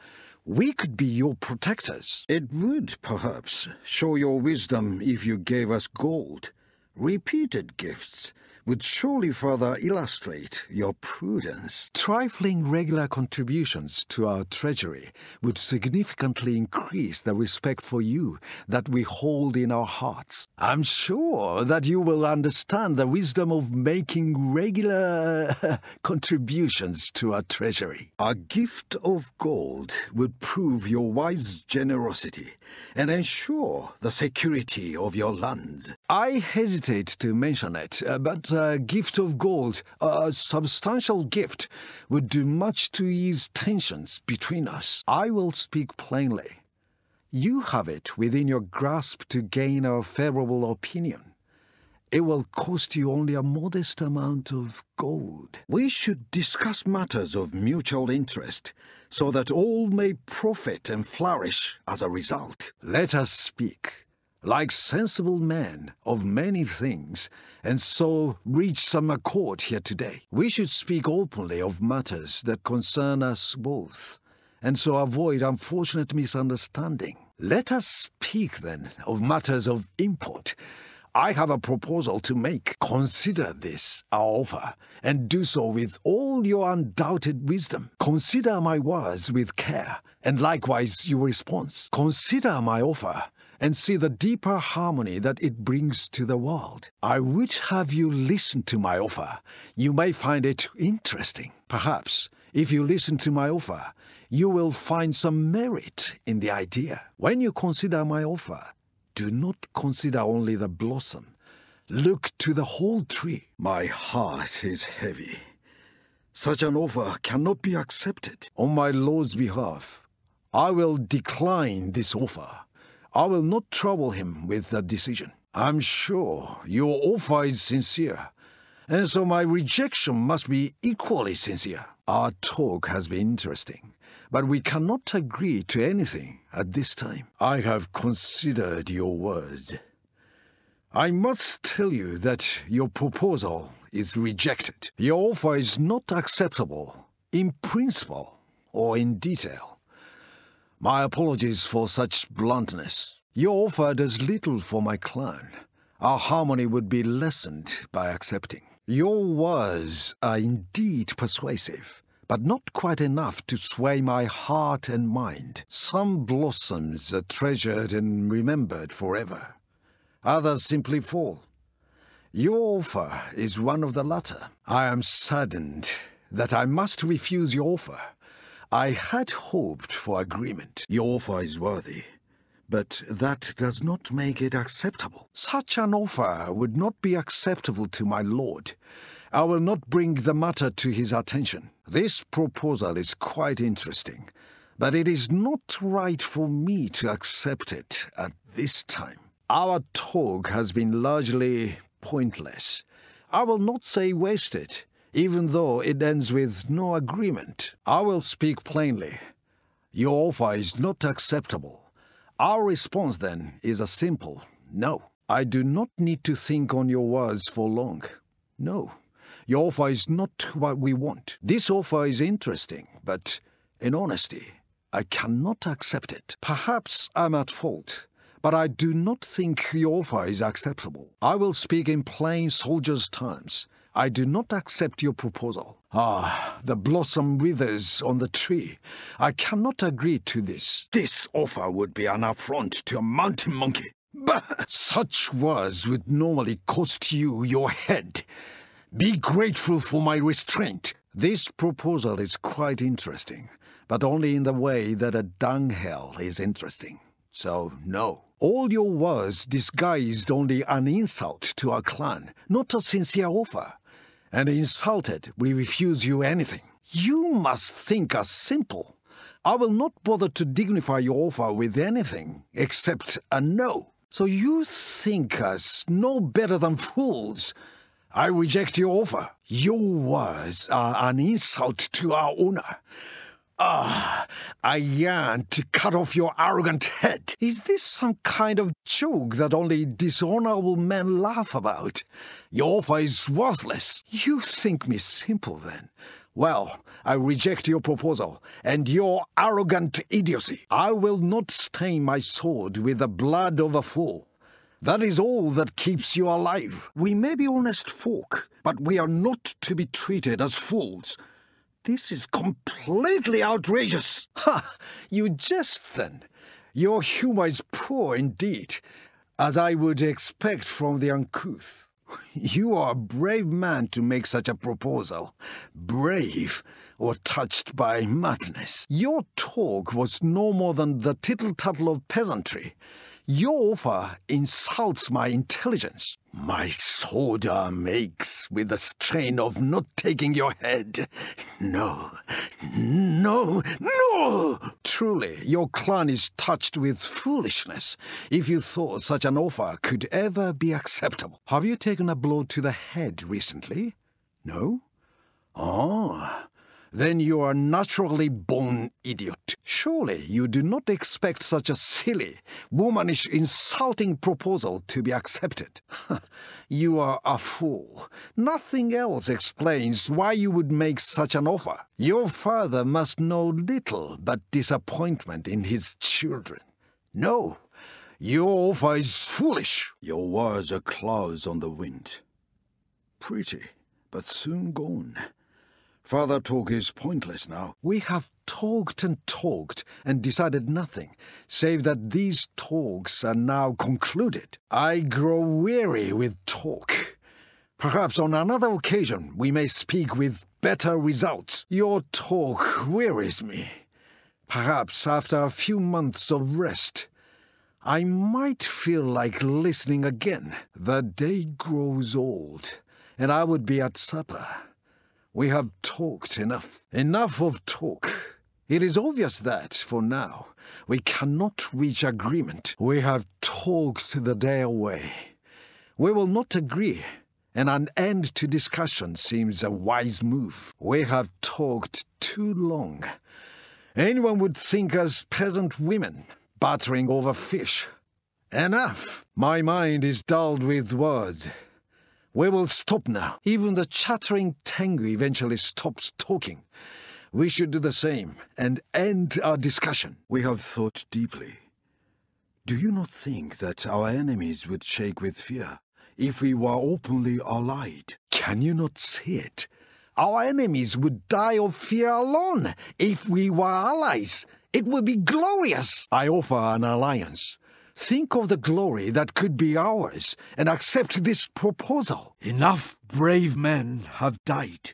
We could be your protectors. It would, perhaps, show your wisdom if you gave us gold. Repeated gifts would surely further illustrate your prudence. Trifling regular contributions to our treasury would significantly increase the respect for you that we hold in our hearts. I'm sure that you will understand the wisdom of making regular contributions to our treasury. A gift of gold would prove your wise generosity and ensure the security of your lands. I hesitate to mention it, but a gift of gold, a substantial gift, would do much to ease tensions between us. I will speak plainly. You have it within your grasp to gain our favorable opinion. It will cost you only a modest amount of gold. We should discuss matters of mutual interest, so that all may profit and flourish as a result. Let us speak, like sensible men, of many things, and so reach some accord here today. We should speak openly of matters that concern us both, and so avoid unfortunate misunderstanding. Let us speak, then, of matters of import. I have a proposal to make. Consider this, our offer, and do so with all your undoubted wisdom. Consider my words with care, and likewise your response. Consider my offer, and see the deeper harmony that it brings to the world. I would have you listen to my offer. You may find it interesting. Perhaps, if you listen to my offer, you will find some merit in the idea. When you consider my offer, do not consider only the blossom. Look to the whole tree. My heart is heavy. Such an offer cannot be accepted. On my lord's behalf, I will decline this offer. I will not trouble him with the decision. I'm sure your offer is sincere, and so my rejection must be equally sincere. Our talk has been interesting, but we cannot agree to anything at this time. I have considered your words. I must tell you that your proposal is rejected. Your offer is not acceptable in principle or in detail. My apologies for such bluntness. Your offer does little for my clan. Our harmony would be lessened by accepting. Your words are indeed persuasive, but not quite enough to sway my heart and mind. Some blossoms are treasured and remembered forever. Others simply fall. Your offer is one of the latter. I am saddened that I must refuse your offer. I had hoped for agreement. Your offer is worthy, but that does not make it acceptable. Such an offer would not be acceptable to my lord. I will not bring the matter to his attention. This proposal is quite interesting, but it is not right for me to accept it at this time. Our talk has been largely pointless. I will not say wasted, even though it ends with no agreement. I will speak plainly. Your offer is not acceptable. Our response, then, is a simple no. I do not need to think on your words for long. No, your offer is not what we want. This offer is interesting, but in honesty, I cannot accept it. Perhaps I'm at fault, but I do not think your offer is acceptable. I will speak in plain soldier's terms. I do not accept your proposal. The blossom withers on the tree. I cannot agree to this. This offer would be an affront to a mountain monkey. But such words would normally cost you your head. Be grateful for my restraint. This proposal is quite interesting, but only in the way that a dunghill is interesting. So, no. All your words disguised only an insult to our clan, not a sincere offer. And insulted, we refuse you anything. You must think us simple. I will not bother to dignify your offer with anything except a no. So you think us no better than fools. I reject your offer. Your words are an insult to our honor. I yearn to cut off your arrogant head. Is this some kind of joke that only dishonorable men laugh about? Your offer is worthless. You think me simple, then? Well, I reject your proposal and your arrogant idiocy. I will not stain my sword with the blood of a fool. That is all that keeps you alive. We may be honest folk, but we are not to be treated as fools. This is completely outrageous. Ha! You jest then. Your humor is poor indeed, as I would expect from the uncouth. You are a brave man to make such a proposal. Brave, or touched by madness. Your talk was no more than the tittle-tattle of peasantry. Your offer insults my intelligence. My sword arm aches with the strain of not taking your head. No, no, no! Truly, your clan is touched with foolishness, if you thought such an offer could ever be acceptable. Have you taken a blow to the head recently? No? Ah. Then you are a naturally born idiot. Surely you do not expect such a silly, womanish, insulting proposal to be accepted. You are a fool. Nothing else explains why you would make such an offer. Your father must know little but disappointment in his children. No, your offer is foolish. Your words are clouds on the wind. Pretty, but soon gone. Further talk is pointless now. We have talked and decided nothing, save that these talks are now concluded. I grow weary with talk. Perhaps on another occasion we may speak with better results. Your talk wearies me. Perhaps after a few months of rest, I might feel like listening again. The day grows old, and I would be at supper. We have talked enough. Enough of talk. It is obvious that, for now, we cannot reach agreement. We have talked the day away. We will not agree, and an end to discussion seems a wise move. We have talked too long. Anyone would think us peasant women, battering over fish. Enough! My mind is dulled with words. We will stop now. Even the chattering Tengu eventually stops talking. We should do the same and end our discussion. We have thought deeply. Do you not think that our enemies would shake with fear if we were openly allied? Can you not see it? Our enemies would die of fear alone if we were allies. It would be glorious. I offer an alliance. Think of the glory that could be ours, and accept this proposal. Enough brave men have died.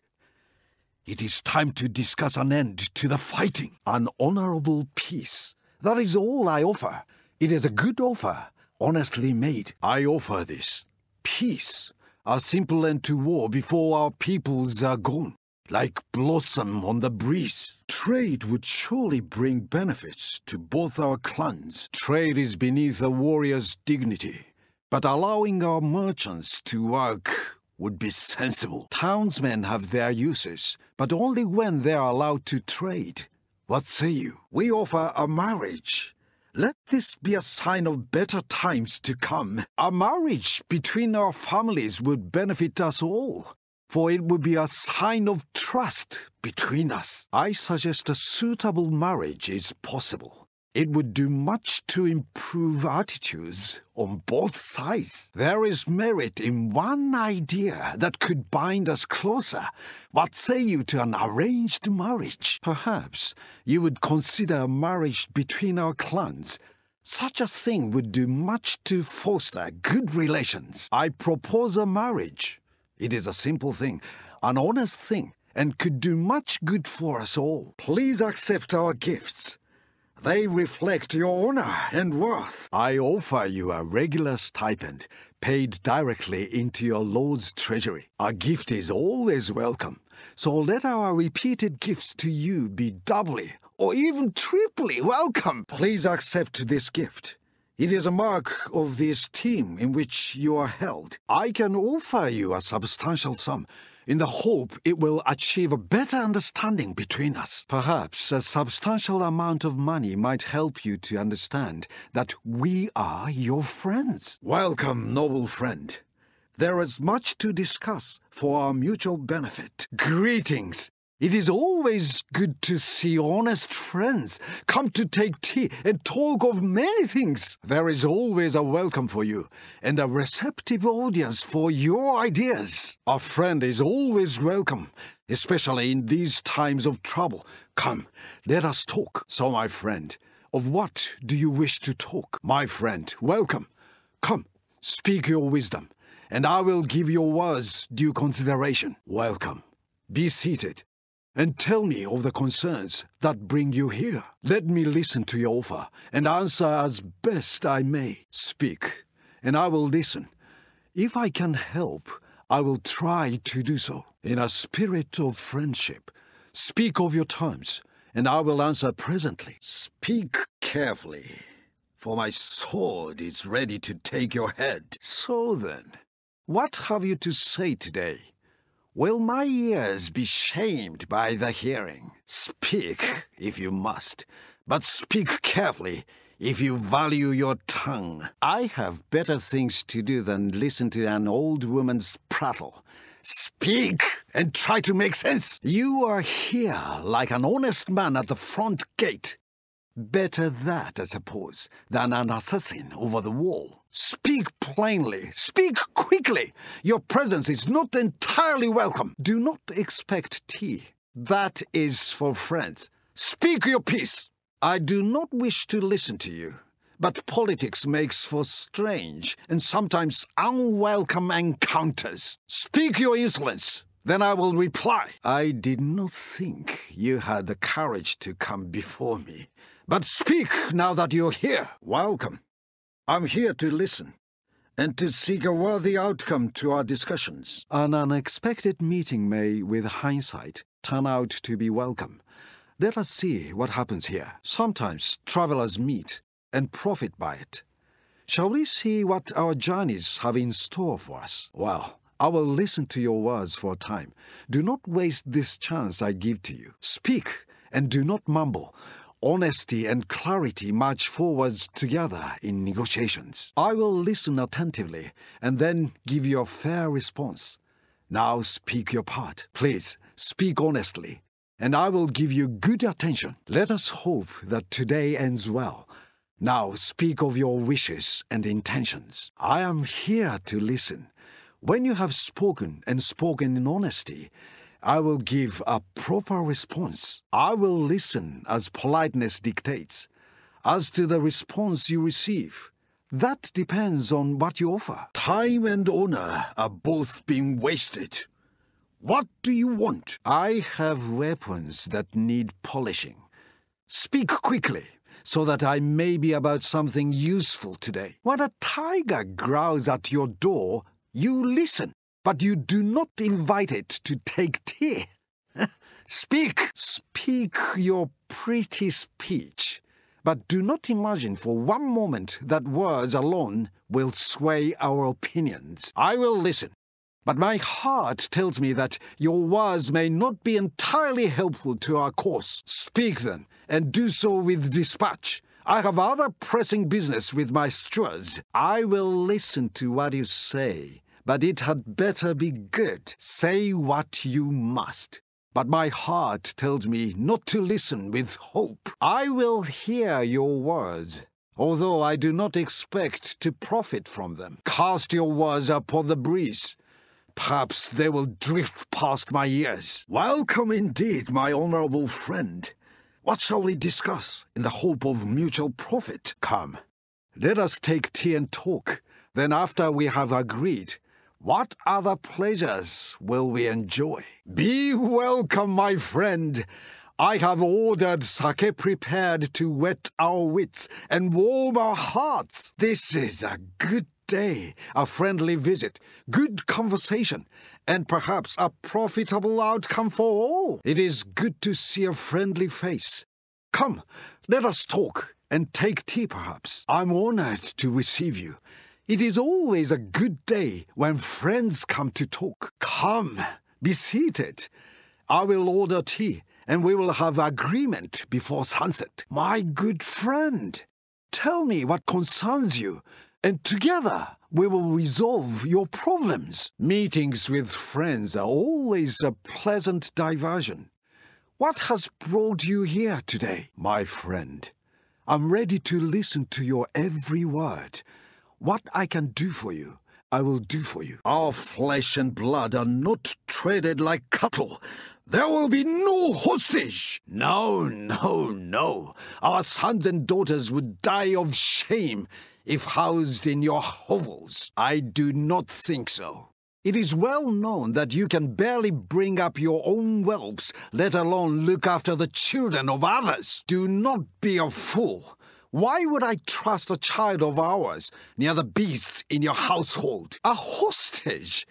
It is time to discuss an end to the fighting. An honorable peace. That is all I offer. It is a good offer, honestly made. I offer this. Peace. A simple end to war before our peoples are gone. Like blossom on the breeze. Trade would surely bring benefits to both our clans. Trade is beneath a warrior's dignity, but allowing our merchants to work would be sensible. Townsmen have their uses, but only when they are allowed to trade. What say you? We offer a marriage. Let this be a sign of better times to come. A marriage between our families would benefit us all, for it would be a sign of trust between us. I suggest a suitable marriage is possible. It would do much to improve attitudes on both sides. There is merit in one idea that could bind us closer. What say you to an arranged marriage? Perhaps you would consider a marriage between our clans. Such a thing would do much to foster good relations. I propose a marriage. It is a simple thing, an honest thing, and could do much good for us all. Please accept our gifts. They reflect your honor and worth. I offer you a regular stipend, paid directly into your lord's treasury. A gift is always welcome, so let our repeated gifts to you be doubly or even triply welcome. Please accept this gift. It is a mark of the esteem in which you are held. I can offer you a substantial sum, in the hope it will achieve a better understanding between us. Perhaps a substantial amount of money might help you to understand that we are your friends. Welcome, noble friend. There is much to discuss for our mutual benefit. Greetings. It is always good to see honest friends come to take tea and talk of many things. There is always a welcome for you and a receptive audience for your ideas. A friend is always welcome, especially in these times of trouble. Come, let us talk. So, my friend, of what do you wish to talk? My friend, welcome. Come, speak your wisdom, and I will give your words due consideration. Welcome. Be seated. And tell me of the concerns that bring you here. Let me listen to your offer and answer as best I may. Speak, and I will listen. If I can help, I will try to do so. In a spirit of friendship, speak of your terms, and I will answer presently. Speak carefully, for my sword is ready to take your head. So then, what have you to say today? Will my ears be shamed by the hearing? Speak, if you must, but speak carefully if you value your tongue. I have better things to do than listen to an old woman's prattle. Speak and try to make sense. You are here like an honest man at the front gate. Better that, I suppose, than an assassin over the wall. Speak plainly. Speak quickly. Your presence is not entirely welcome. Do not expect tea. That is for friends. Speak your piece. I do not wish to listen to you, but politics makes for strange and sometimes unwelcome encounters. Speak your insolence. Then I will reply. I did not think you had the courage to come before me. But speak now that you're here. Welcome. I'm here to listen and to seek a worthy outcome to our discussions. An unexpected meeting may, with hindsight, turn out to be welcome. Let us see what happens here. Sometimes travelers meet and profit by it. Shall we see what our journeys have in store for us? Well, I will listen to your words for a time. Do not waste this chance I give to you. Speak and do not mumble. Honesty and clarity march forwards together in negotiations. I will listen attentively and then give you a fair response. Now speak your part. Please, speak honestly, and I will give you good attention. Let us hope that today ends well. Now speak of your wishes and intentions. I am here to listen. When you have spoken and spoken in honesty, I will give a proper response. I will listen as politeness dictates. As to the response you receive, that depends on what you offer. Time and honor are both being wasted. What do you want? I have weapons that need polishing. Speak quickly, so that I may be about something useful today. When a tiger growls at your door, you listen. But you do not invite it to take tea. Speak! Speak your pretty speech. But do not imagine for one moment that words alone will sway our opinions. I will listen, but my heart tells me that your words may not be entirely helpful to our cause. Speak then, and do so with dispatch. I have other pressing business with my stewards. I will listen to what you say. But it had better be good. Say what you must. But my heart tells me not to listen with hope. I will hear your words, although I do not expect to profit from them. Cast your words upon the breeze. Perhaps they will drift past my ears. Welcome indeed, my honorable friend. What shall we discuss in the hope of mutual profit? Come, let us take tea and talk. Then after we have agreed, what other pleasures will we enjoy? Be welcome, my friend. I have ordered sake prepared to whet our wits and warm our hearts. This is a good day, a friendly visit, good conversation, and perhaps a profitable outcome for all. It is good to see a friendly face. Come, let us talk and take tea, perhaps. I'm honored to receive you. It is always a good day when friends come to talk. Come, be seated. I will order tea, and we will have agreement before sunset. My good friend, tell me what concerns you, and together we will resolve your problems. Meetings with friends are always a pleasant diversion. What has brought you here today? My friend, I'm ready to listen to your every word. What I can do for you, I will do for you. Our flesh and blood are not traded like cattle. There will be no hostage. No. Our sons and daughters would die of shame if housed in your hovels. I do not think so. It is well known that you can barely bring up your own whelps, let alone look after the children of others. Do not be a fool. Why would I trust a child of ours near the beasts in your household? A hostage?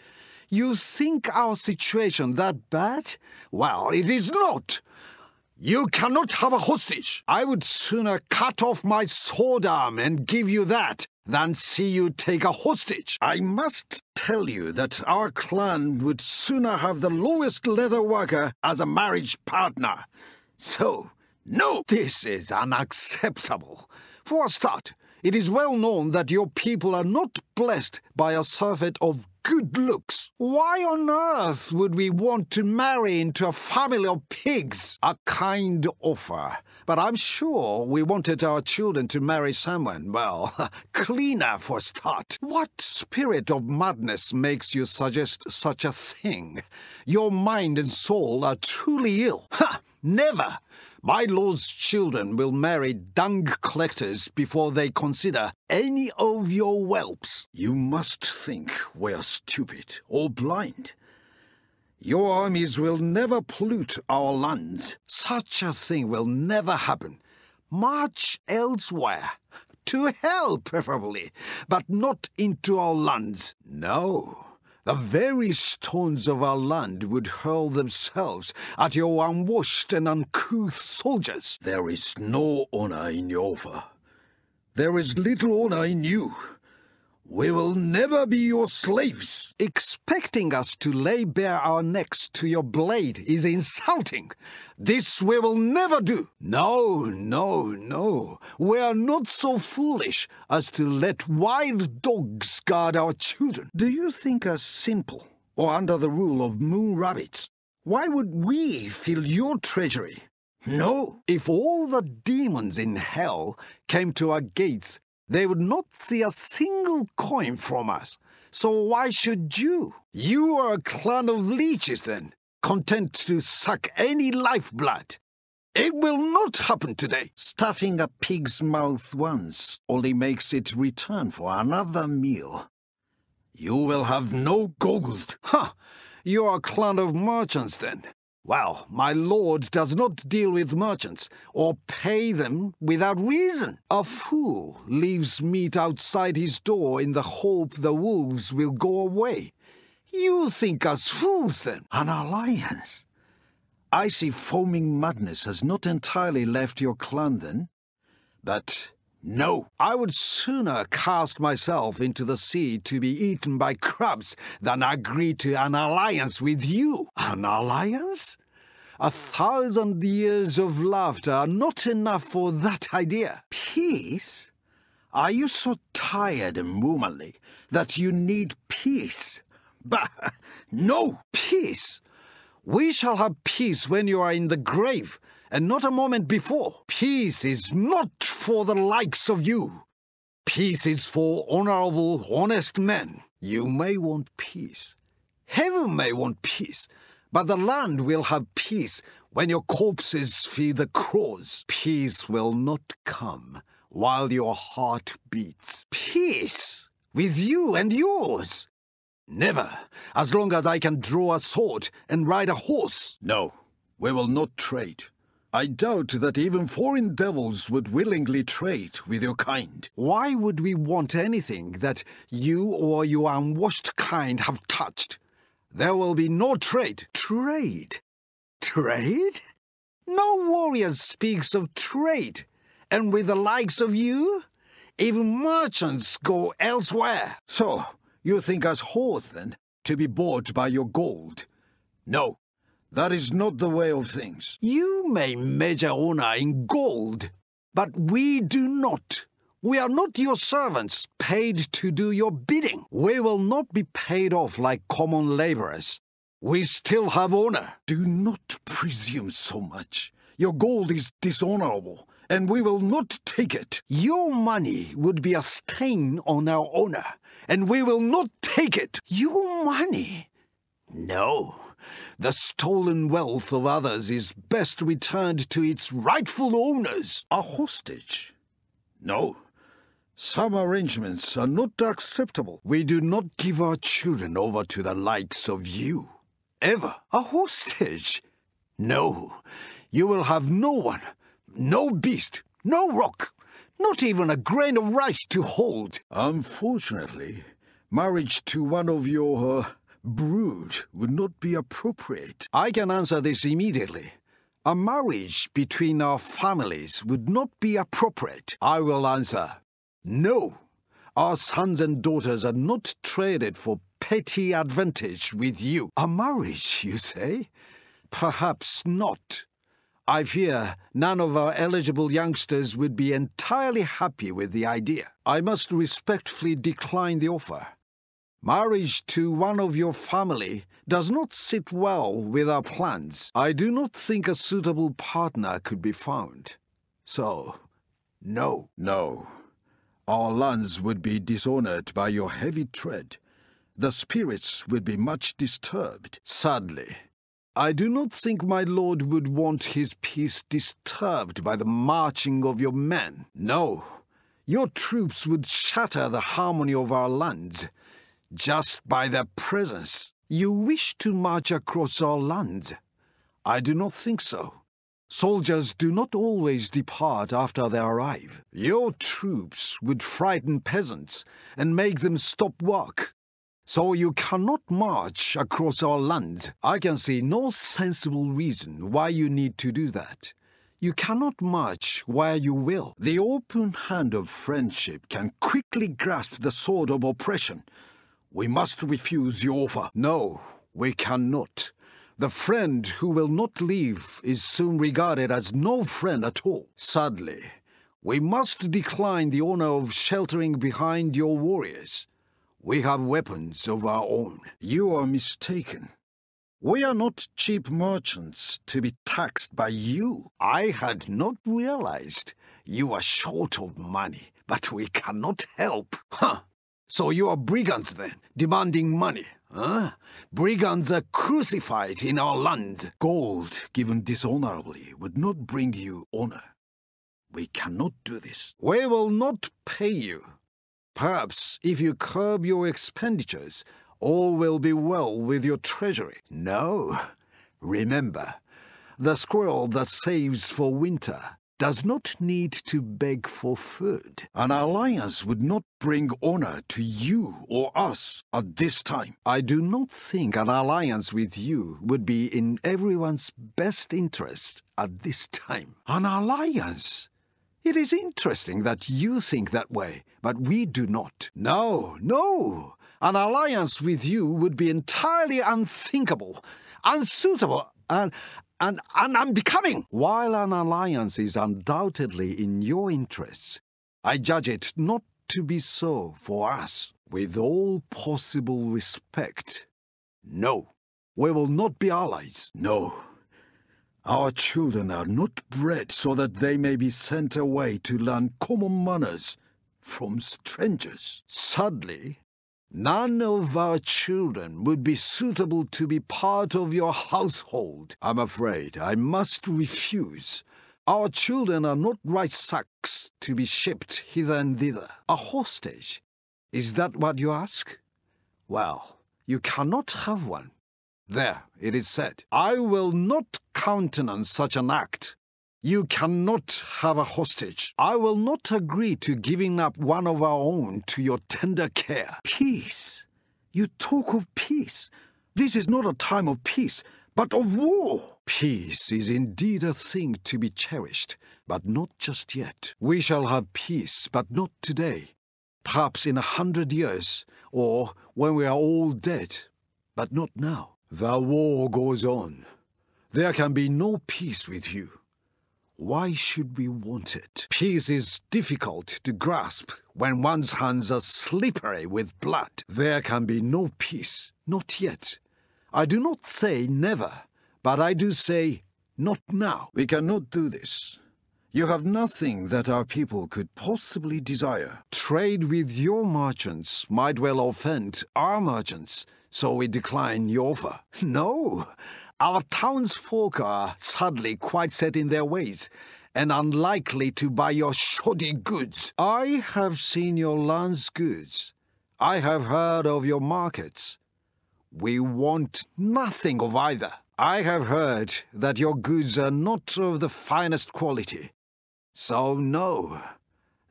You think our situation that bad? Well, it is not. You cannot have a hostage. I would sooner cut off my sword arm and give you that than see you take a hostage. I must tell you that our clan would sooner have the lowest leather worker as a marriage partner. So, no, this is unacceptable. For a start, it is well known that your people are not blessed by a surfeit of good looks. Why on earth would we want to marry into a family of pigs? A kind offer. But I'm sure we wanted our children to marry someone, well, cleaner for a start. What spirit of madness makes you suggest such a thing? Your mind and soul are truly ill. Ha! Never! My lord's children will marry dung collectors before they consider any of your whelps. You must think we're stupid or blind. Your armies will never pollute our lands. Such a thing will never happen. March elsewhere. To hell, preferably, but not into our lands. No. The very stones of our land would hurl themselves at your unwashed and uncouth soldiers. There is no honor in your offer. There is little honor in you. We will never be your slaves. Expecting us to lay bare our necks to your blade is insulting. This we will never do. No. We are not so foolish as to let wild dogs guard our children. Do you think us simple or under the rule of moon rabbits? Why would we fill your treasury? No. If all the demons in hell came to our gates, they would not see a single coin from us. So why should you? You are a clan of leeches, then, content to suck any lifeblood. It will not happen today. Stuffing a pig's mouth once only makes it return for another meal. You will have no gold. Ha! You are a clan of merchants, then. Well, my lord does not deal with merchants or pay them without reason. A fool leaves meat outside his door in the hope the wolves will go away. You think us fools, then? An alliance? I see foaming madness has not entirely left your clan, then. But no, I would sooner cast myself into the sea to be eaten by crabs than agree to an alliance with you. An alliance? 1,000 years of laughter are not enough for that idea. Peace? Are you so tired and womanly that you need peace? Bah! No! Peace? We shall have peace when you are in the grave, and not a moment before. Peace is not for the likes of you. Peace is for honorable, honest men. You may want peace. Heaven may want peace. But the land will have peace when your corpses feed the crows. Peace will not come while your heart beats. Peace with you and yours. Never, as long as I can draw a sword and ride a horse. No, we will not trade. I doubt that even foreign devils would willingly trade with your kind. Why would we want anything that you or your unwashed kind have touched? There will be no trade. Trade? Trade? No warrior speaks of trade. And with the likes of you, even merchants go elsewhere. So, you think us whores, then, to be bought by your gold? No, that is not the way of things. You may measure honor in gold, but we do not. We are not your servants, paid to do your bidding. We will not be paid off like common laborers. We still have honor. Do not presume so much. Your gold is dishonorable, and we will not take it. Your money would be a stain on our honor, and we will not take it. Your money? No. The stolen wealth of others is best returned to its rightful owners. A hostage? No. Some arrangements are not acceptable. We do not give our children over to the likes of you. Ever. A hostage? No. You will have no one, no beast, no rock, not even a grain of rice to hold. Unfortunately, marriage to one of your brood would not be appropriate. I can answer this immediately. A marriage between our families would not be appropriate. I will answer, no. Our sons and daughters are not traded for petty advantage with you. A marriage, you say? Perhaps not. I fear none of our eligible youngsters would be entirely happy with the idea. I must respectfully decline the offer. Marriage to one of your family does not sit well with our plans. I do not think a suitable partner could be found. So, no. No. Our lands would be dishonored by your heavy tread. The spirits would be much disturbed. Sadly, I do not think my lord would want his peace disturbed by the marching of your men. No, your troops would shatter the harmony of our lands just by their presence. You wish to march across our lands? I do not think so. Soldiers do not always depart after they arrive. Your troops would frighten peasants and make them stop work. So you cannot march across our land. I can see no sensible reason why you need to do that. You cannot march where you will. The open hand of friendship can quickly grasp the sword of oppression. We must refuse your offer. No, we cannot. The friend who will not leave is soon regarded as no friend at all. Sadly, we must decline the honor of sheltering behind your warriors. We have weapons of our own. You are mistaken. We are not cheap merchants to be taxed by you. I had not realized you are short of money, but we cannot help. Huh. So you are brigands then, demanding money, huh? Brigands are crucified in our land. Gold given dishonorably would not bring you honor. We cannot do this. We will not pay you. Perhaps if you curb your expenditures, all will be well with your treasury. No. Remember, the squirrel that saves for winter does not need to beg for food. An alliance would not bring honor to you or us at this time. I do not think an alliance with you would be in everyone's best interest at this time. An alliance? It is interesting that you think that way, but we do not. No, no. An alliance with you would be entirely unthinkable, unsuitable, and unbecoming. While an alliance is undoubtedly in your interests, I judge it not to be so for us. With all possible respect, no, we will not be allies. No. Our children are not bred so that they may be sent away to learn common manners from strangers. Sadly, none of our children would be suitable to be part of your household. I'm afraid I must refuse. Our children are not rice sacks to be shipped hither and thither. A hostage? Is that what you ask? Well, you cannot have one. There, it is said. I will not countenance such an act. You cannot have a hostage. I will not agree to giving up one of our own to your tender care. Peace? You talk of peace. This is not a time of peace, but of war. Peace is indeed a thing to be cherished, but not just yet. We shall have peace, but not today. Perhaps in 100 years, or when we are all dead, but not now. The war goes on. There can be no peace with you. Why should we want it? Peace is difficult to grasp when one's hands are slippery with blood. There can be no peace, not yet. I do not say never, but I do say not now. We cannot do this. You have nothing that our people could possibly desire. Trade with your merchants might well offend our merchants, so we decline your offer. No, our townsfolk are sadly quite set in their ways, and unlikely to buy your shoddy goods. I have seen your land's goods. I have heard of your markets. We want nothing of either. I have heard that your goods are not of the finest quality. So no,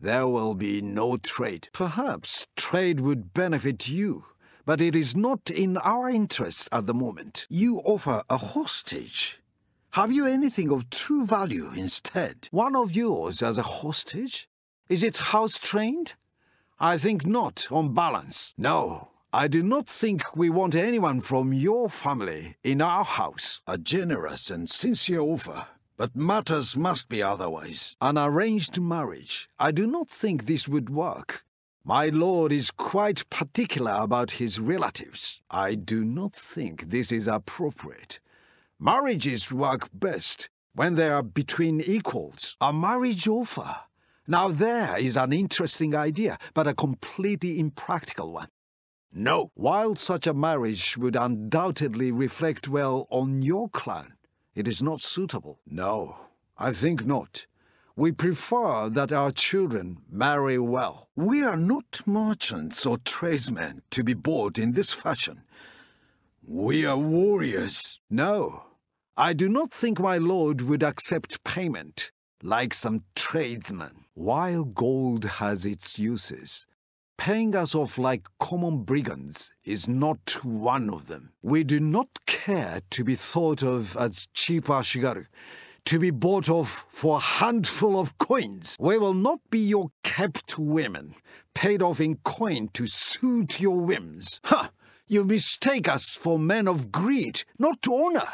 there will be no trade. Perhaps trade would benefit you, but it is not in our interest at the moment. You offer a hostage. Have you anything of true value instead? One of yours as a hostage? Is it house-trained? I think not, on balance. No, I do not think we want anyone from your family in our house. A generous and sincere offer. But matters must be otherwise. An arranged marriage. I do not think this would work. My lord is quite particular about his relatives. I do not think this is appropriate. Marriages work best when they are between equals. A marriage offer. Now there is an interesting idea, but a completely impractical one. No. While such a marriage would undoubtedly reflect well on your clan, it is not suitable. No, I think not. We prefer that our children marry well. We are not merchants or tradesmen to be bought in this fashion. We are warriors. No, I do not think my lord would accept payment like some tradesman. While gold has its uses, paying us off like common brigands is not one of them. We do not care to be thought of as cheap ashigaru, to be bought off for a handful of coins. We will not be your kept women, paid off in coin to suit your whims. Ha! You mistake us for men of greed, not honor.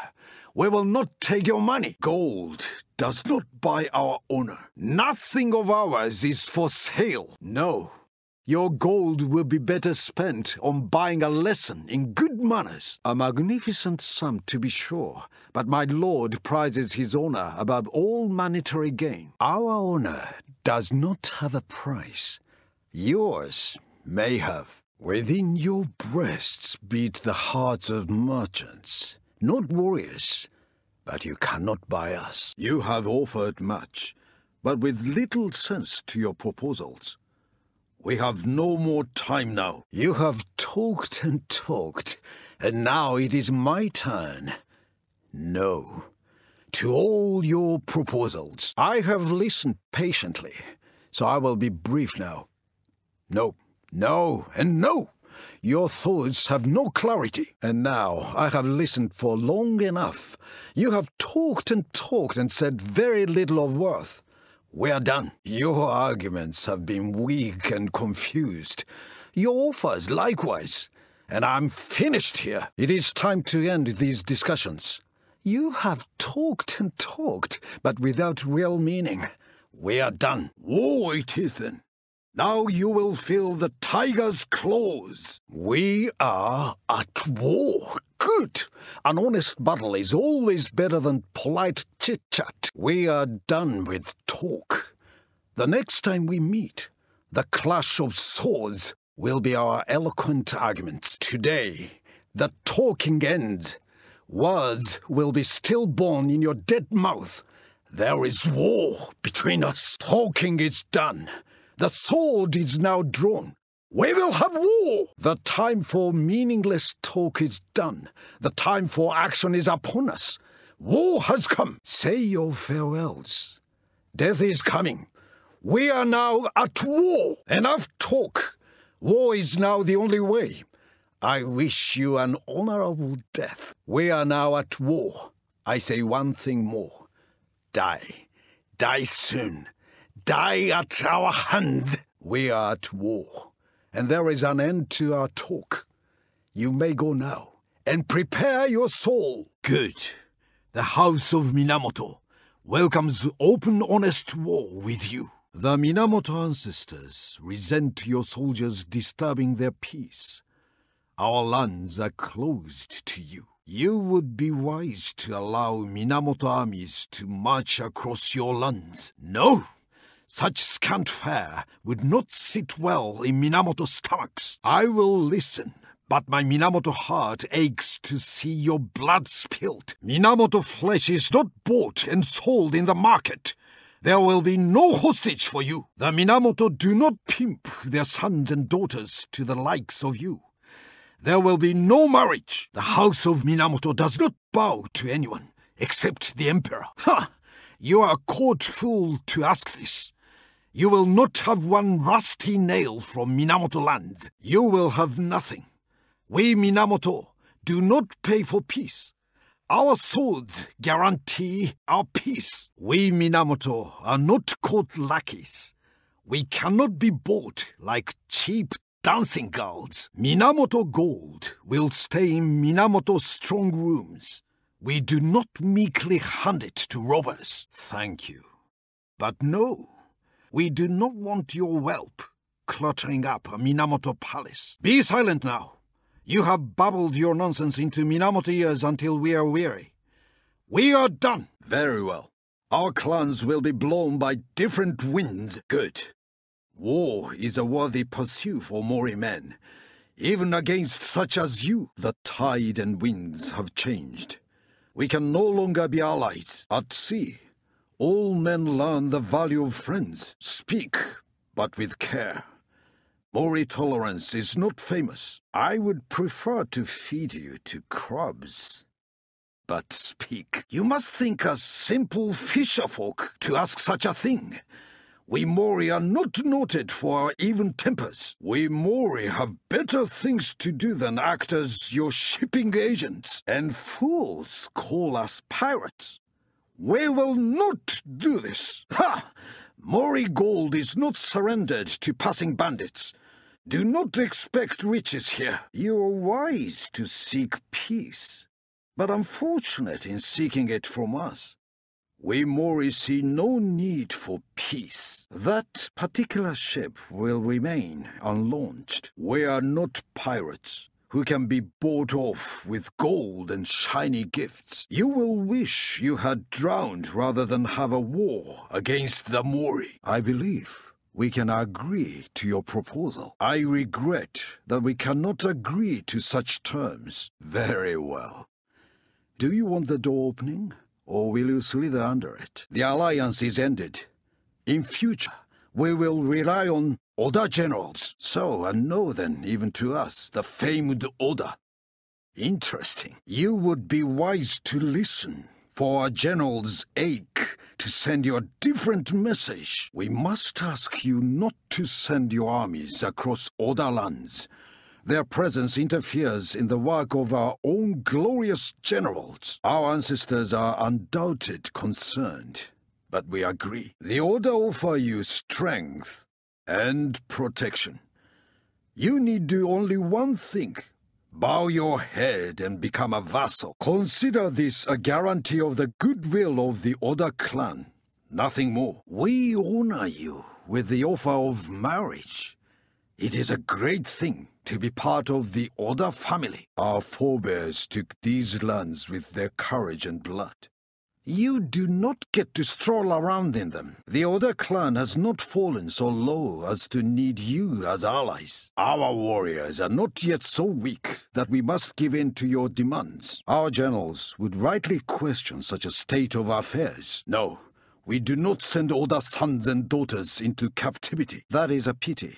We will not take your money. Gold does not buy our honor. Nothing of ours is for sale. No. Your gold will be better spent on buying a lesson in good manners. A magnificent sum, to be sure, but my lord prizes his honor above all monetary gain. Our honor does not have a price. Yours may have. Within your breasts beat the hearts of merchants, not warriors, but you cannot buy us. You have offered much, but with little sense to your proposals. We have no more time now. You have talked and talked, and now it is my turn. No. To all your proposals. I have listened patiently, so I will be brief now. No, no, and no. Your thoughts have no clarity, and now I have listened for long enough. You have talked and said very little of worth. We are done. Your arguments have been weak and confused. Your offers likewise. And I'm finished here. It is time to end these discussions. You have talked and talked, but without real meaning. We are done. War it is then. Now you will feel the tiger's claws. We are at war. Good. An honest battle is always better than polite chit-chat. We are done with talk. The next time we meet, the clash of swords will be our eloquent arguments. Today, the talking ends. Words will be stillborn in your dead mouth. There is war between us. Talking is done. The sword is now drawn. We will have war! The time for meaningless talk is done. The time for action is upon us. War has come. Say your farewells. Death is coming. We are now at war. Enough talk. War is now the only way. I wish you an honorable death. We are now at war. I say one thing more. Die. Die soon. Die at our hands. We are at war. And there is an end to our talk. You may go now, and prepare your soul. Good. The House of Minamoto welcomes open, honest war with you. The Minamoto ancestors resent your soldiers disturbing their peace. Our lands are closed to you. You would be wise to allow Minamoto armies to march across your lands. No! Such scant fare would not sit well in Minamoto's stomachs. I will listen, but my Minamoto heart aches to see your blood spilled. Minamoto flesh is not bought and sold in the market. There will be no hostage for you. The Minamoto do not pimp their sons and daughters to the likes of you. There will be no marriage. The house of Minamoto does not bow to anyone, except the emperor. Ha! You are a court fool to ask this. You will not have one rusty nail from Minamoto lands. You will have nothing. We Minamoto do not pay for peace. Our swords guarantee our peace. We Minamoto are not court lackeys. We cannot be bought like cheap dancing girls. Minamoto gold will stay in Minamoto's strong rooms. We do not meekly hand it to robbers. Thank you. But no, we do not want your whelp cluttering up a Minamoto palace. Be silent now. You have babbled your nonsense into Minamoto ears until we are weary. We are done. Very well. Our clans will be blown by different winds. Good. War is a worthy pursuit for Mori men. Even against such as you, the tide and winds have changed. We can no longer be allies. At sea, all men learn the value of friends. Speak, but with care. Mori tolerance is not famous. I would prefer to feed you to crabs. But speak. You must think us simple fisherfolk to ask such a thing. We Mori are not noted for our even tempers. We Mori have better things to do than act as your shipping agents, and fools call us pirates. We will not do this. Ha! Mori gold is not surrendered to passing bandits. Do not expect riches here. You are wise to seek peace, but unfortunate in seeking it from us. We Mori see no need for peace. That particular ship will remain unlaunched. We are not pirates who can be bought off with gold and shiny gifts. You will wish you had drowned rather than have a war against the Mori. I believe we can agree to your proposal. I regret that we cannot agree to such terms. Very well. Do you want the door opening? Or will you slither under it? The alliance is ended. In future, we will rely on Oda generals. So unknown then, even to us, the famed Oda. Interesting. You would be wise to listen, for our generals ache to send you a different message. We must ask you not to send your armies across Oda lands. Their presence interferes in the work of our own glorious generals. Our ancestors are undoubted concerned, but we agree. The Oda offer you strength and protection. You need do only one thing. Bow your head and become a vassal. Consider this a guarantee of the goodwill of the Oda clan. Nothing more. We honor you with the offer of marriage. It is a great thing to be part of the Oda family. Our forebears took these lands with their courage and blood. You do not get to stroll around in them. The Oda clan has not fallen so low as to need you as allies. Our warriors are not yet so weak that we must give in to your demands. Our generals would rightly question such a state of affairs. No, we do not send Oda sons and daughters into captivity. That is a pity.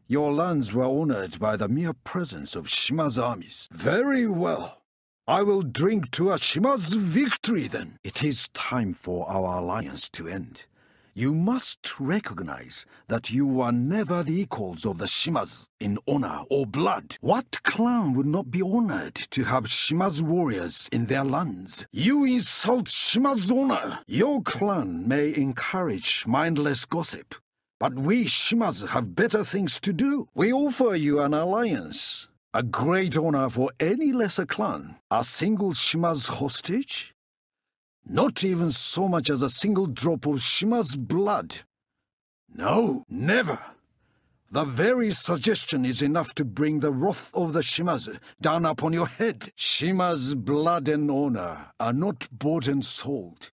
Your lands were honored by the mere presence of Shima's armies. Very well. I will drink to a Shima's victory then. It is time for our alliance to end. You must recognize that you are never the equals of the Shimas in honor or blood. What clan would not be honored to have Shima's warriors in their lands? You insult Shima's honor. Your clan may encourage mindless gossip, but we Shimas have better things to do. We offer you an alliance, a great honor for any lesser clan. A single Shima's hostage? Not even so much as a single drop of Shima's blood. No, never. The very suggestion is enough to bring the wrath of the Shimazu down upon your head. Shima's blood and honor are not bought and sold.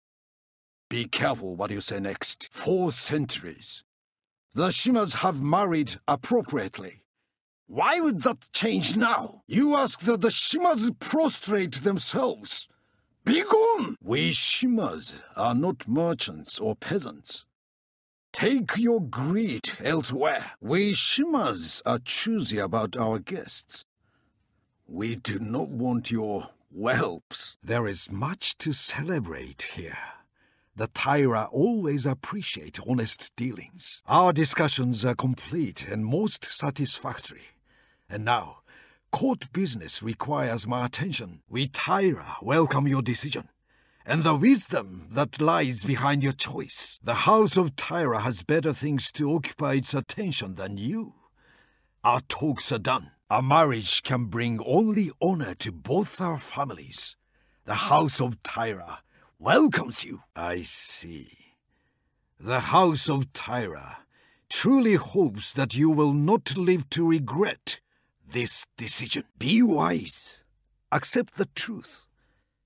Be careful what you say next. 4 centuries. The Shimas have married appropriately. Why would that change now? You ask that the Shimas prostrate themselves. Begone! We Shimas are not merchants or peasants. Take your greed elsewhere. We Shimas are choosy about our guests. We do not want your whelps. There is much to celebrate here. The Taira always appreciate honest dealings. Our discussions are complete and most satisfactory. And now, court business requires my attention. We Taira welcome your decision, and the wisdom that lies behind your choice. The House of Taira has better things to occupy its attention than you. Our talks are done. Our marriage can bring only honor to both our families. The House of Taira welcomes you. I see. The House of Taira truly hopes that you will not live to regret this decision. Be wise. Accept the truth.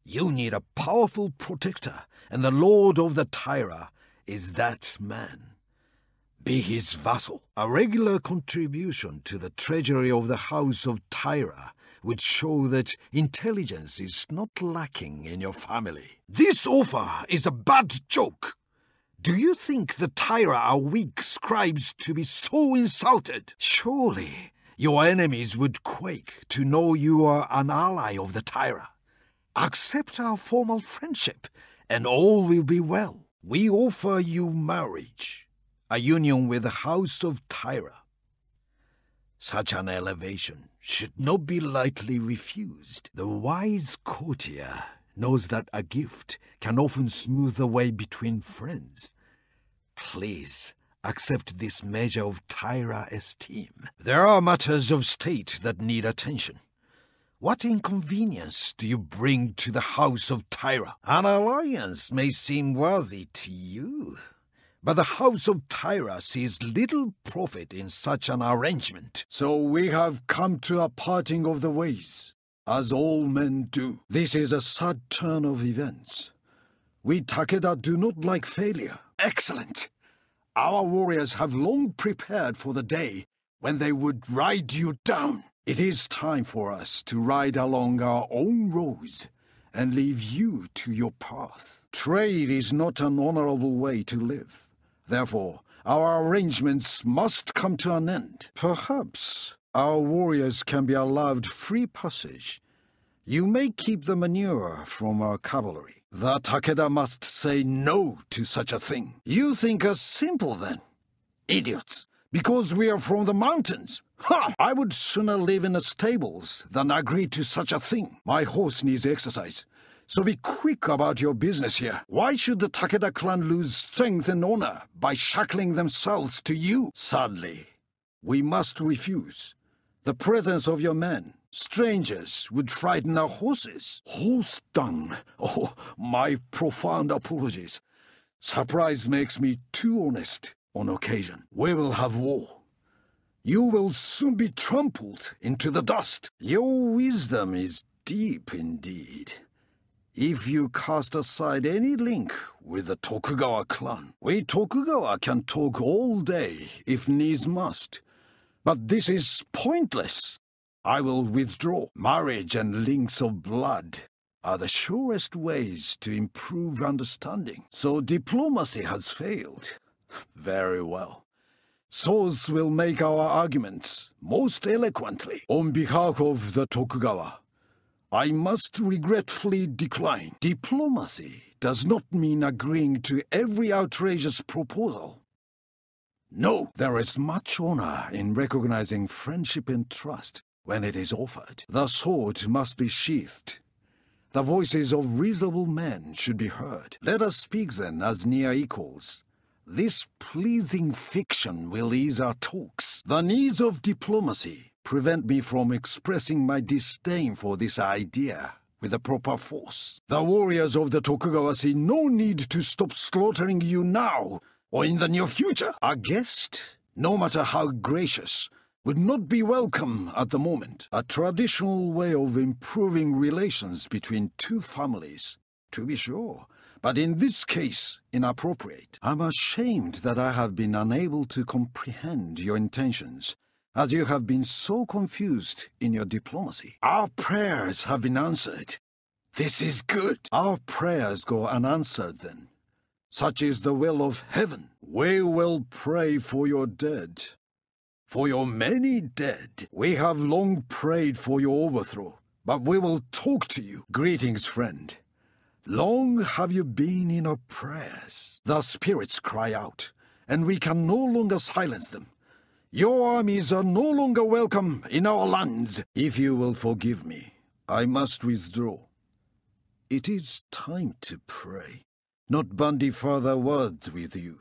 You need a powerful protector, and the Lord of the Taira is that man. Be his vassal. A regular contribution to the treasury of the House of Taira would show that intelligence is not lacking in your family. This offer is a bad joke. Do you think the Taira are weak scribes to be so insulted? Surely your enemies would quake to know you are an ally of the Taira. Accept our formal friendship, and all will be well. We offer you marriage, a union with the House of Taira. Such an elevation should not be lightly refused. The wise courtier knows that a gift can often smooth the way between friends. Please accept this measure of Taira esteem. There are matters of state that need attention. What inconvenience do you bring to the House of Taira? An alliance may seem worthy to you, but the House of Taira sees little profit in such an arrangement. So we have come to a parting of the ways, as all men do. This is a sad turn of events. We Takeda do not like failure. Excellent! Our warriors have long prepared for the day when they would ride you down. It is time for us to ride along our own roads and leave you to your path. Trade is not an honorable way to live. Therefore, our arrangements must come to an end. Perhaps our warriors can be allowed free passage. You may keep the manure from our cavalry. The Takeda must say no to such a thing. You think us simple then? Idiots! Because we are from the mountains. Ha! I would sooner live in the stables than agree to such a thing. My horse needs exercise. So be quick about your business here. Why should the Takeda clan lose strength and honor by shackling themselves to you? Sadly, we must refuse. The presence of your men, strangers, would frighten our horses. Horse dung. Oh, my profound apologies. Surprise makes me too honest on occasion. We will have war. You will soon be trampled into the dust. Your wisdom is deep indeed. If you cast aside any link with the Tokugawa clan, we Tokugawa can talk all day if needs must. But this is pointless. I will withdraw. Marriage and links of blood are the surest ways to improve understanding. So diplomacy has failed. Very well. Swords will make our arguments most eloquently. On behalf of the Tokugawa, I must regretfully decline. Diplomacy does not mean agreeing to every outrageous proposal. No, there is much honor in recognizing friendship and trust when it is offered. The sword must be sheathed. The voices of reasonable men should be heard. Let us speak then as near equals. This pleasing fiction will ease our talks. The needs of diplomacy prevent me from expressing my disdain for this idea with the proper force. The warriors of the Tokugawa see no need to stop slaughtering you now or in the near future. A guest no matter how gracious, would not be welcome at the moment. A traditional way of improving relations between two families, to be sure, but in this case, inappropriate. I'm ashamed that I have been unable to comprehend your intentions, as you have been so confused in your diplomacy. Our prayers have been answered. This is good. Our prayers go unanswered then. Such is the will of heaven. We will pray for your dead. For your many dead. We have long prayed for your overthrow, but we will talk to you. Greetings, friend. Long have you been in our prayers. The spirits cry out, and we can no longer silence them. Your armies are no longer welcome in our lands. If you will forgive me, I must withdraw. It is time to pray, not bandy further words with you.